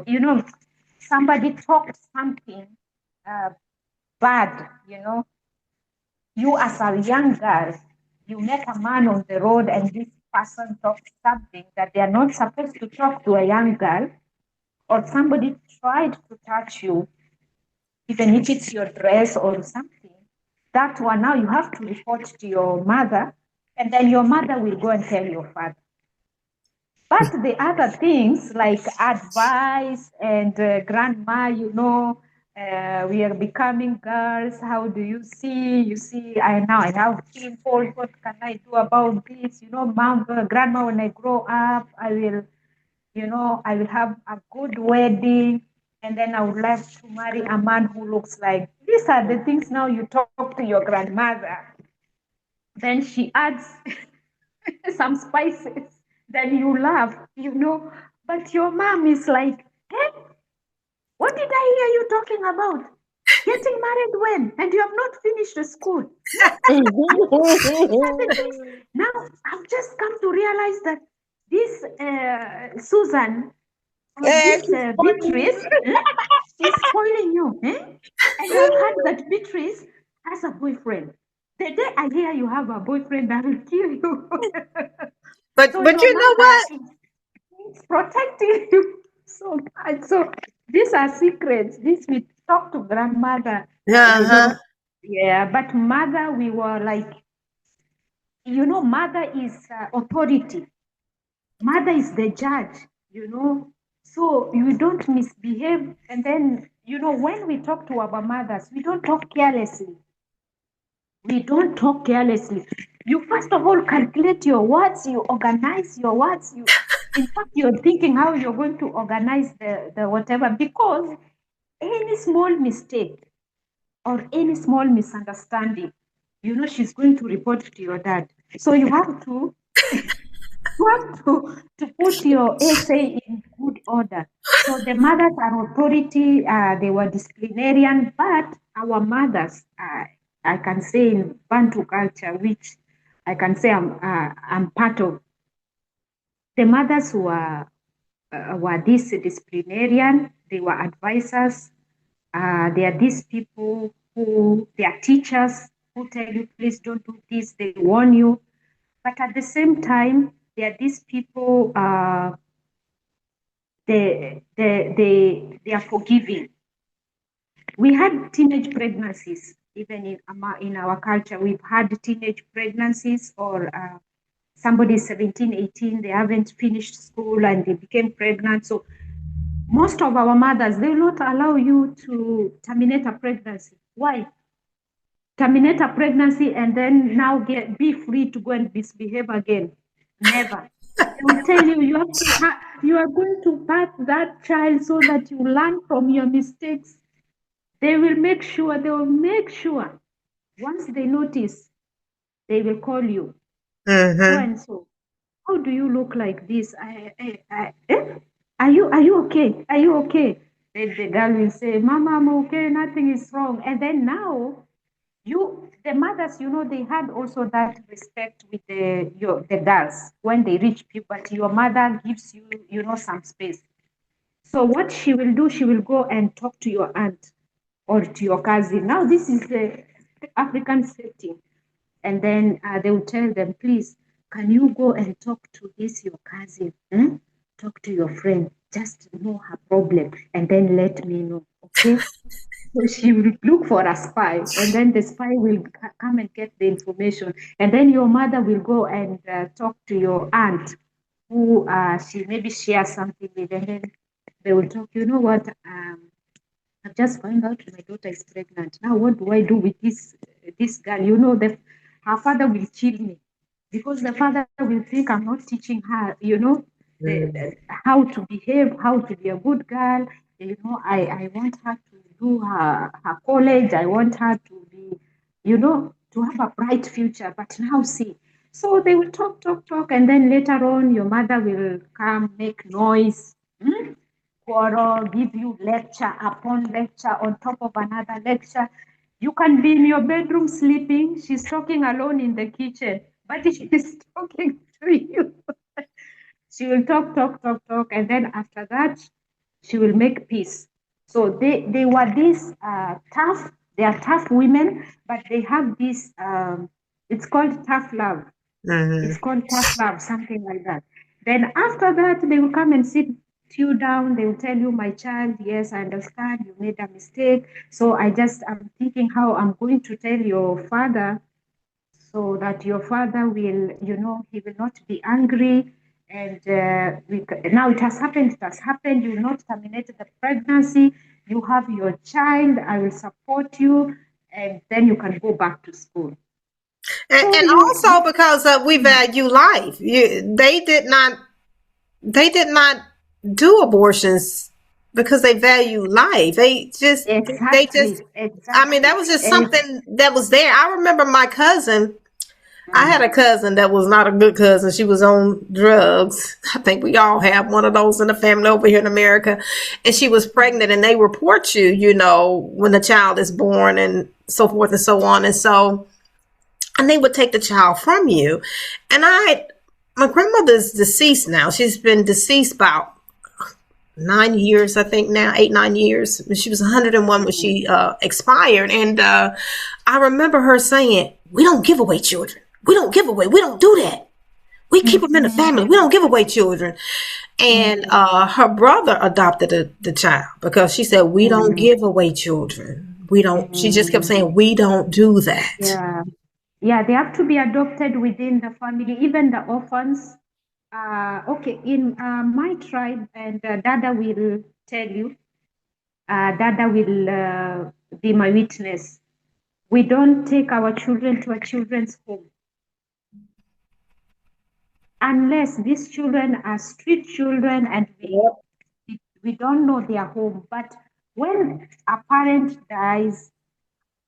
Somebody talked something uh, bad, you as a young girl, you met a man on the road and this person talked something that they are not supposed to talk to a young girl, or somebody tried to touch you, even if it's your dress or something, that one now you have to report to your mother, and then your mother will go and tell your father. But the other things like advice and grandma, we are becoming girls. How do you see? You see, I have pimples. What can I do about this? Mom, grandma, when I grow up, I will have a good wedding. And then I would like to marry a man who looks like, these are the things now you talk to your grandmother. Then she adds some spices, then you laugh, But your mom is like, hey, what did I hear you talking about? Getting married when? And you have not finished the school. Now, I've just come to realize that this Susan, or this Beatrice, is spoiling you. And I've heard that Beatrice has a boyfriend. The day I hear you have a boyfriend, I will kill you. But So but your you know mother what? is protecting you so much. So these are secrets. This we talk to grandmother. Uh-huh. Yeah, but mother, we were like, mother is authority. Mother is the judge. So you don't misbehave. And then, when we talk to our mothers, we don't talk carelessly. We don't talk carelessly. You first of all calculate your words, you organize your words. In fact, you're thinking how you're going to organize the whatever, because any small mistake or any small misunderstanding, she's going to report to your dad. So you have to to put your essay in good order. So the mothers are authority, they were disciplinarian, but our mothers, I can say in Bantu culture, which I can say I'm part of, the mothers were this disciplinarian, they were advisors, they are these people they are teachers who tell you, please don't do this, they warn you. But at the same time, there are these people, they are forgiving. We had teenage pregnancies, even in our culture. We've had teenage pregnancies, or somebody is 17, 18, they haven't finished school and they became pregnant. So most of our mothers, they will not allow you to terminate a pregnancy. Why? Terminate a pregnancy and then now be free to go and misbehave again. Never. They will tell you you are going to birth that child so that you learn from your mistakes. They will make sure. Once they notice, they will call you. So Mm-hmm. and so. How do you look like this? Are you okay? Are you okay? Then the girl will say, Mama, I'm okay. Nothing is wrong. And then now, the mothers, they had also that respect with the girls when they reach puberty. Your mother gives you, some space. So what she will do, she will go and talk to your aunt or to your cousin. Now this is the African setting, and then they will tell them, please, can you go and talk to your cousin? Talk to your friend. Just know her problem, and then let me know. Okay. So she will look for a spy, and then the spy will come and get the information. And then your mother will go and talk to your aunt, who she maybe shares something with, and then they will talk. You know what? I've just found out my daughter is pregnant. Now what do I do with this girl? You know, her father will kill me because the father will think I'm not teaching her, you know, how to behave, how to be a good girl. You know, I want her to do her college. I want her to be, you know, to have a bright future. But now see, so they will talk, and then later on, your mother will come, make noise. Quarrel, give you lecture upon lecture on top of another lecture. You can be in your bedroom sleeping. She's talking alone in the kitchen, but she's talking to you. She will talk, and then after that, she will make peace. So they were these tough. They are tough women, but they have this. It's called tough love. It's called tough love, something like that. Then after that, they will come and sit you down. They will tell you, my child, yes, I understand you made a mistake. So I'm thinking how I'm going to tell your father so that your father will, you know, he will not be angry. And now it has happened. You will not terminate the pregnancy. You have your child. I will support you. And then you can go back to school. And also because we value life. They did not do abortions because they value life. They just exactly. I mean, that was just something that was there. I remember my cousin. I had a cousin that was not a good cousin. She was on drugs. I think we all have one of those in the family over here in America. And she was pregnant, and they report you, you know, when the child is born and so forth and so on. And they would take the child from you. And my grandmother's deceased now. She's been deceased about 9 years, I think now, 8-9 years. She was 101 when she expired. And I remember her saying, we don't give away children. We don't give away. We don't do that. We keep them in the family. We don't give away children. And her brother adopted the child because she said, we don't give away children. We don't. She just kept saying, we don't do that. Yeah, they have to be adopted within the family, even the orphans. Okay, in my tribe, and Dada will tell you, Dada will be my witness. We don't take our children to a children's home unless these children are street children and we don't know their home. But when a parent dies,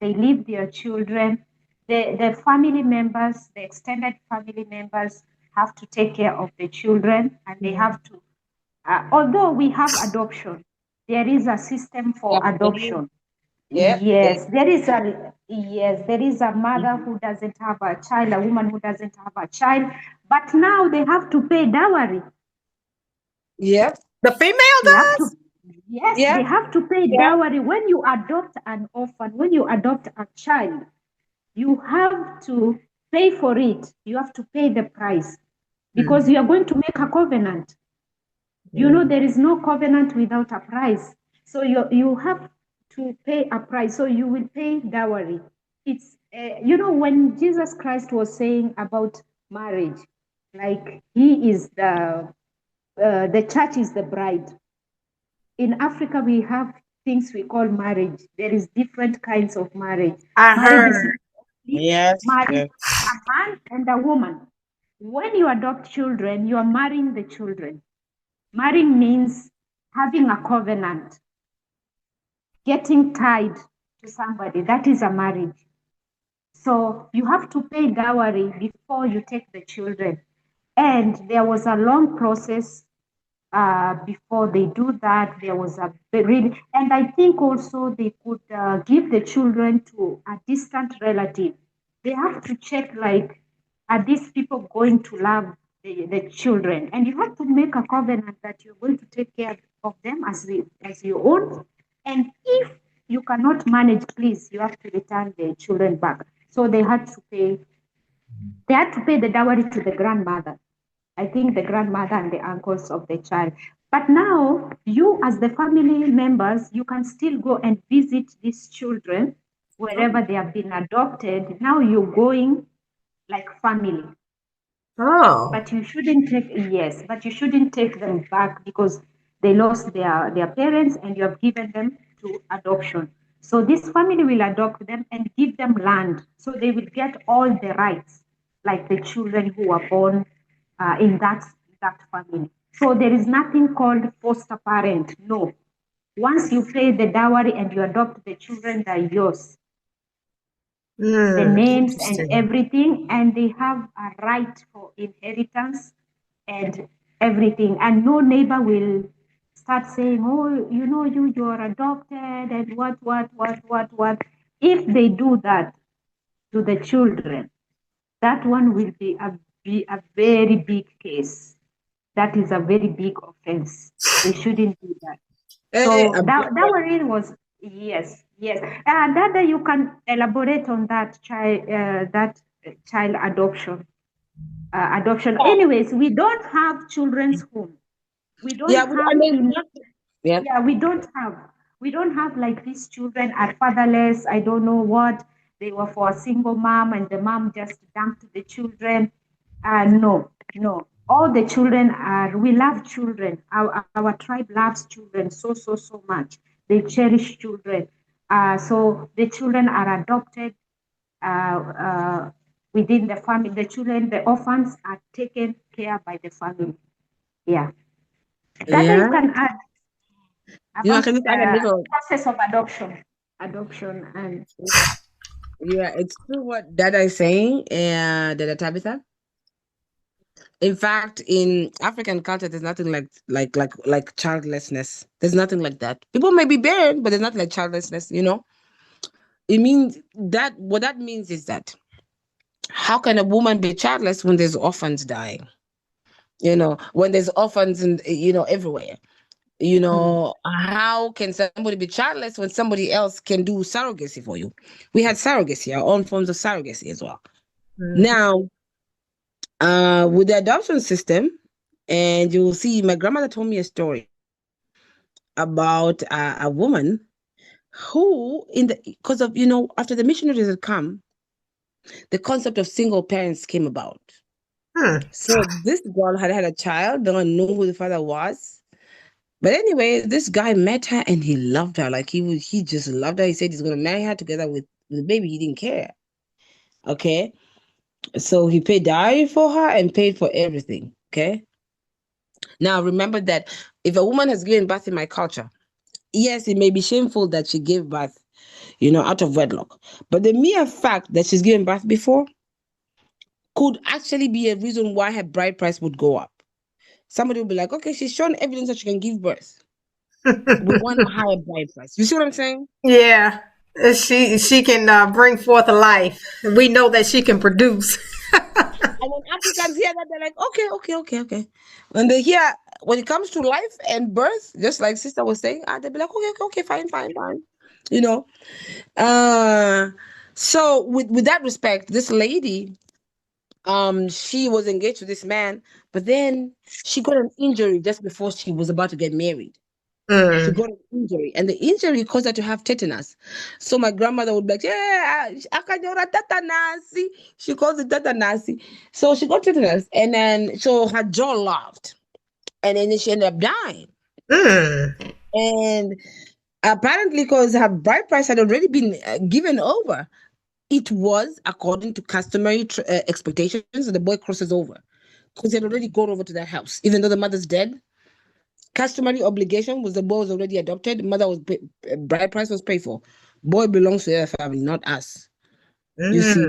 they leave their children. The family members, the extended family members, have to take care of the children, and they have to. Although we have adoption, there is a system for adoption. Yes, there is a mother who doesn't have a child, a woman who doesn't have a child, but now they have to pay dowry. Yep. The female does? Yes, they have to pay dowry. When you adopt an orphan, when you adopt a child, you have to pay for it. You have to pay the price because you are going to make a covenant. You know, there is no covenant without a price. So you have to pay a price. So you will pay dowry. It's, you know, when Jesus Christ was saying about marriage, like he is the church is the bride. In Africa, we have things we call marriage. There is different kinds of marriage. Marriage is marriage, a man and a woman. When you adopt children, you are marrying the children. Marrying means having a covenant, getting tied to somebody. That is a marriage. So you have to pay dowry before you take the children. And there was a long process before they do that. There was a really, and I think also they could give the children to a distant relative. They have to check, like, are these people going to love the children? And you have to make a covenant that you're going to take care of them as your own. And if you cannot manage, please, you have to return the children back. So they had to pay the dowry to the grandmother. I think the grandmother and the uncles of the child. But now, you as the family members, you can still go and visit these children wherever they have been adopted. Now you're going like family. Oh. But you shouldn't take them back because they lost their parents and you have given them to adoption. So this family will adopt them and give them land. So they will get all the rights, like the children who are born in that family. So there is nothing called foster parent. No. Once you pay the dowry and you adopt the children, they're yours. The names and Interesting. everything, and they have a right for inheritance and everything. And no neighbor will start saying, oh, you know, you're adopted and what. If they do that to the children, that one will be a very big case. That is a very big offense. They shouldn't do that. So that one was yes. Dada, you can elaborate on that child adoption. Anyways, we don't have children's home. We don't have we don't have like these children are fatherless. I don't know what they were for a single mom and the mom just dumped the children. No. All the children we love children. Our tribe loves children so much. They cherish children. So the children are adopted within the family. The children, the orphans are taken care by the family. Yeah. That you can add about can you add a little? process of adoption and Yeah, it's true what Dada is saying, Dada Tabitha. In fact, in African culture, there's nothing like childlessness. There's nothing like that. People may be barren, but there's nothing like childlessness. It means that what that means is that how can a woman be childless when there's orphans dying? When there's orphans and everywhere. How can somebody be childless when somebody else can do surrogacy for you? We had surrogacy, our own forms of surrogacy as well. Now, with the adoption system, and you will see, my grandmother told me a story about a woman who, because of, after the missionaries had come, the concept of single parents came about. So this girl had a child, no one knew who the father was. But anyway, this guy met her and he loved her. Like he just loved her. He said he's going to marry her together with the baby. He didn't care. Okay. So he paid dowry for her and paid for everything. Okay. Now, remember that if a woman has given birth in my culture, yes, it may be shameful that she gave birth, out of wedlock. But the mere fact that she's given birth before could actually be a reason why her bride price would go up. Somebody will be like, okay, she's shown evidence that she can give birth. We want a higher bride price. You see what I'm saying? Yeah. She can bring forth a life. We know that she can produce. And when Africans hear that, they're like, okay. When it comes to life and birth, just like sister was saying, they'll be like, okay, fine. So with that respect, this lady, she was engaged to this man, but then she got an injury just before she was about to get married. She got an injury, and the injury caused her to have tetanus. So my grandmother would be like, tetanus. She calls it tetanus. So she got tetanus, and then so her jaw locked, and then she ended up dying. And apparently, because her bride price had already been given over, it was according to customary expectations, and the boy crosses over because he had already gone over to that house, even though the mother's dead. Customary obligation was the boy was already adopted. Mother was bride price was paid for. Boy belongs to their family, not us. You see.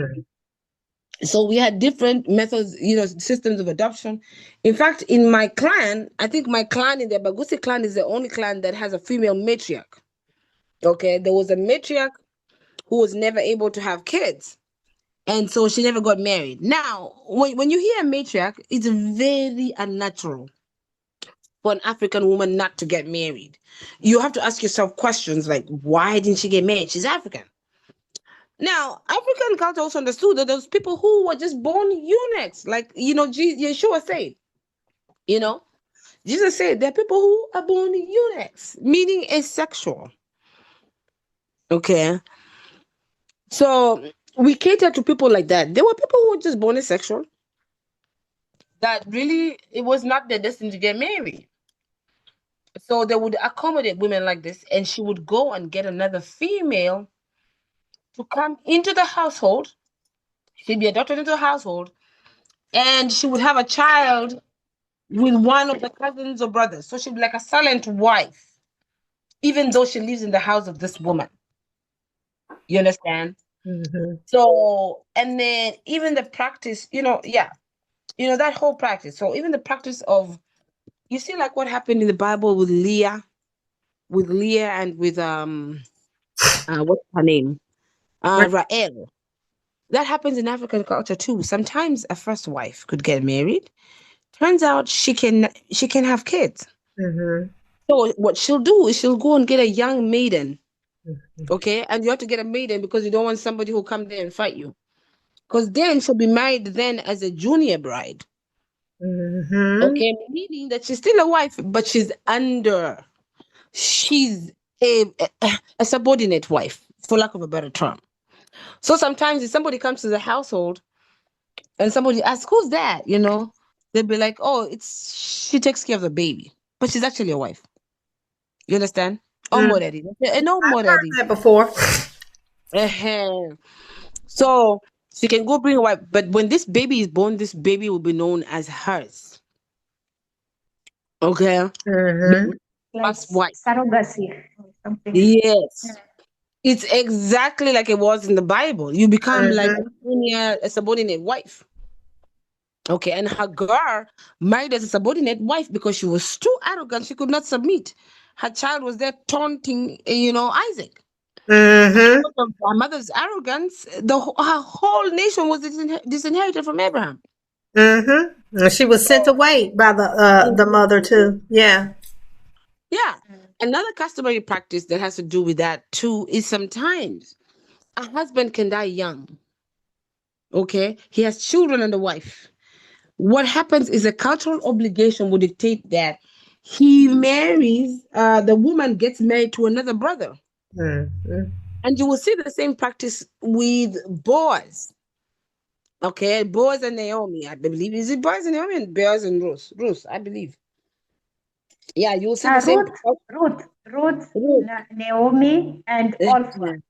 So we had different methods, systems of adoption. In fact, in my clan, I think my clan in the Bagusi clan is the only clan that has a female matriarch. Okay, there was a matriarch who was never able to have kids. And so she never got married. Now, when you hear a matriarch, it's very unnatural for an African woman not to get married. You have to ask yourself questions like, why didn't she get married? She's African. Now, African culture also understood that those people who were just born eunuchs, like, Yeshua said, Jesus said there are people who are born eunuchs, meaning asexual. Okay. So we cater to people like that. There were people who were just born asexual, that really, it was not their destiny to get married. So they would accommodate women like this, and she would go and get another female to come into the household. She'd be adopted into the household, and she would have a child with one of the cousins or brothers. So she'd be like a silent wife, even though she lives in the house of this woman. You understand? Mm-hmm. So, and then even the practice, that whole practice. So even the practice of, you see, like what happened in the Bible with Leah and with what's her name? Rael. That happens in African culture too. Sometimes a first wife could get married. Turns out she can have kids. Mm-hmm. So what she'll do is she'll go and get a young maiden. Okay, and you have to get a maiden because you don't want somebody who'll come there and fight you. Because then she'll be married then as a junior bride. Mm-hmm. Okay, meaning that she's still a wife, but she's a subordinate wife, for lack of a better term. So sometimes if somebody comes to the household and somebody asks, "Who's that?" They'll be like, "Oh, she takes care of the baby," but she's actually a wife. You understand? Omoreri. No Heard moreri. that before. So she can go bring a wife, but when this baby is born, this baby will be known as hers. Okay. Mm-hmm. Like First wife. surrogacy or something. Yes. It's exactly like it was in the Bible. You become like Mm-hmm. a subordinate wife. Okay, and Hagar married as a subordinate wife because she was too arrogant. She could not submit. Her child was there taunting, Isaac. Mm-hmm. Because of her mother's arrogance, her whole nation was disinherited from Abraham. Mm-hmm. And she was sent away by the mother too. Yeah. Yeah. Another customary practice that has to do with that too is sometimes a husband can die young. Okay, he has children and a wife. What happens is a cultural obligation would dictate that he marries, the woman gets married to another brother. Mm-hmm. And you will see the same practice with Boaz. Okay, Boaz and Naomi, I believe. Is it Boaz and Naomi and Boaz and Ruth? Ruth, I believe. Yeah, you will see the same. Ruth, Ruth. Naomi, and Orpha,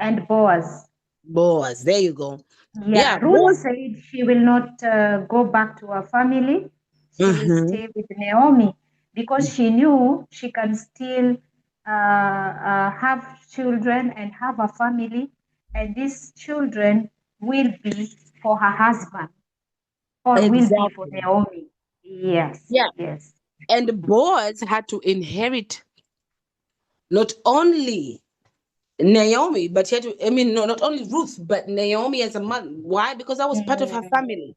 and Boaz. Boaz, there you go. Yeah, Yeah, Ruth Boaz. said she will not go back to her family. She will Mhm. stay with Naomi because she knew she can still have children and have a family, and these children will be for her husband or will be for Exactly. Naomi. Yes, Yeah. yes. And Boaz had to inherit not only Naomi, but he had to, no, not only Ruth, but Naomi as a mother. Why? Because that was part of her family.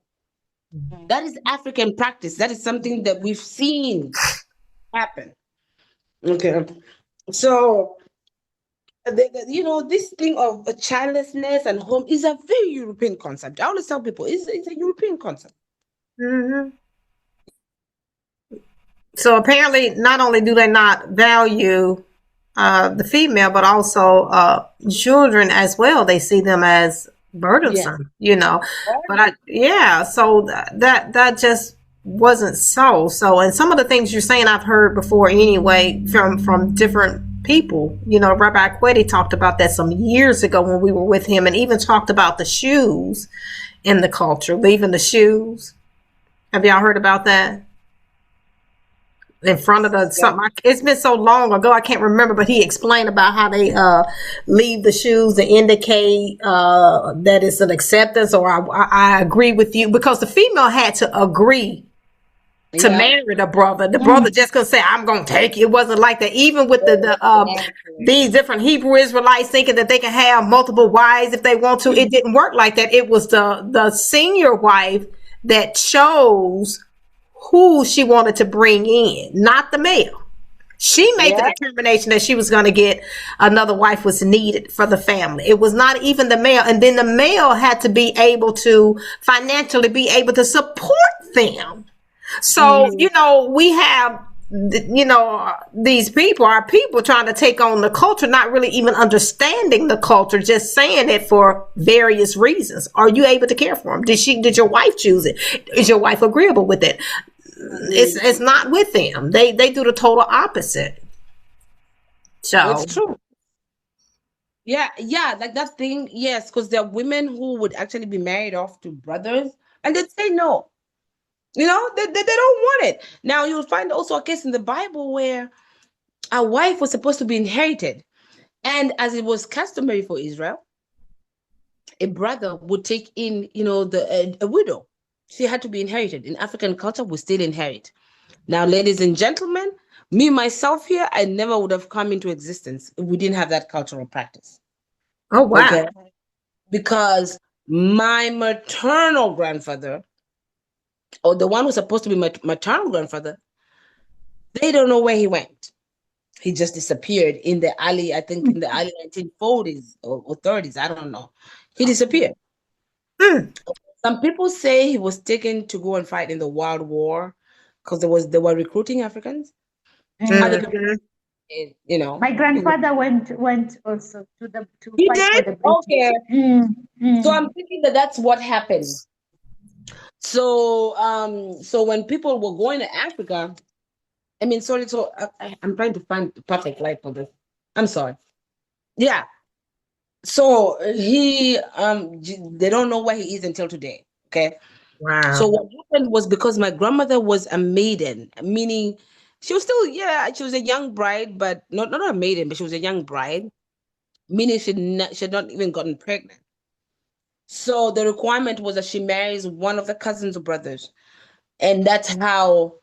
That is African practice. That is something that we've seen happen. Okay. So, this thing of childlessness and home is a very European concept. I always tell people it's a European concept. Mm-hmm. So apparently, not only do they not value the female, but also children as well. They see them as Yeah. burdensome, so that just wasn't so. So, and some of the things you're saying, I've heard before anyway from different people. Rabbi Quetti talked about that some years ago when we were with him, and even talked about the shoes in the culture, leaving the shoes. Have y'all heard about that? In front of the something. It's been so long ago I can't remember, but he explained about how they leave the shoes to indicate that it's an acceptance, or I agree with you, because the female had to agree to marry the brother. The brother just gonna say, I'm gonna take you. It wasn't like that. Even with these different Hebrew Israelites thinking that they can have multiple wives if they want to, it didn't work like that. It was the senior wife that chose who she wanted to bring in, not the male. She made the determination that she was going to get another wife was needed for the family. It was not even the male. And then the male had to be able to financially be able to support them. So, we have, these people, our people trying to take on the culture, not really even understanding the culture, just saying it for various reasons. Are you able to care for them? Did your wife choose it? Is your wife agreeable with it? it's not with them. They do the total opposite. So It's true. Yeah, like that thing. Yes, because there are women who would actually be married off to brothers, and they'd say no. They don't want it. Now you'll find also a case in the Bible where a wife was supposed to be inherited, and as it was customary for Israel, a brother would take in, a widow. She had to be inherited. In African culture, we still inherit. Now, ladies and gentlemen, me myself here, I never would have come into existence if we didn't have that cultural practice. oh wow. Okay, because my maternal grandfather, or the one who's supposed to be my maternal grandfather, they don't know where he went. He just disappeared in the early 1940s or 30s. I don't know. He disappeared. Some people say he was taken to go and fight in the World War because they were recruiting Africans. Other people, My grandfather went also to He fight for did? the British. Okay. So I'm thinking that's what happened. So when people were going to Africa, sorry, so I'm trying to find the perfect light for this. I'm sorry. Yeah. So they don't know where he is until today. Okay. Wow. So what happened was, because my grandmother was a maiden, meaning she was still, she was a young bride, but not a maiden, but she was a young bride, meaning she had not even gotten pregnant. So the requirement was that she marries one of the cousins or brothers. And that's how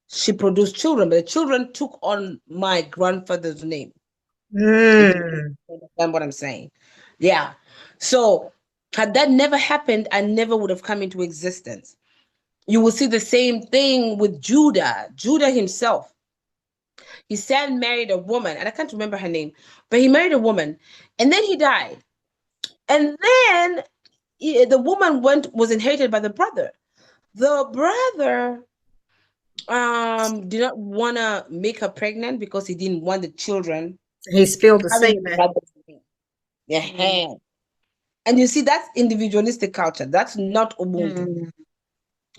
she produced children. But the children took on my grandfather's name. If you understand what I'm saying. Yeah. So had that never happened, I never would have come into existence. You will see the same thing with Judah. Judah himself. He said married a woman, and I can't remember her name, but he married a woman, and then he died. And then the woman was inherited by the brother. The brother did not want to make her pregnant because he didn't want the children. He spilled the semen. Yeah. And you see, that's individualistic culture. That's not Ubuntu.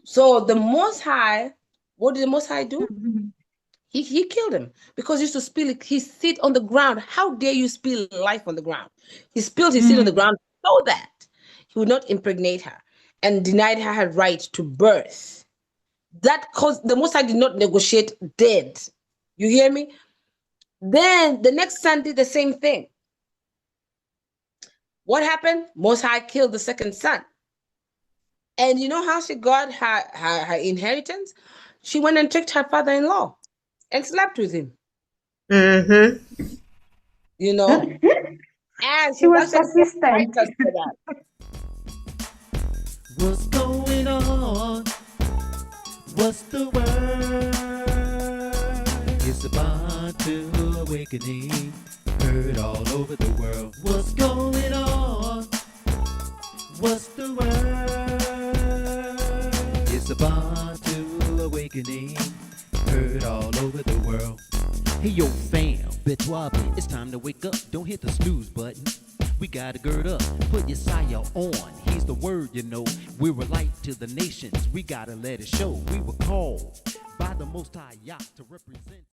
So the Most High, what did the Most High do? He killed him because he used to spill his seed on the ground. How dare you spill life on the ground? He spilled his seed on the ground so that he would not impregnate her, and denied her her right to birth. That caused the Most High did not negotiate dead. You hear me? Then the next son did the same thing. What happened? Most High killed the second son. And you know how she got her inheritance? She went and tricked her father-in-law and slept with him. And she was persistent. What's going on? What's the word? It's a Bantu awakening, heard all over the world. What's going on? What's the word? It's a Bantu awakening, heard all over the world. Hey yo fam, Betwabi, it's time to wake up. Don't hit the snooze button. We gotta gird up, put your sire on. Here's the word, we're a light to the nations. We gotta let it show. We were called by the Most High Yah to represent.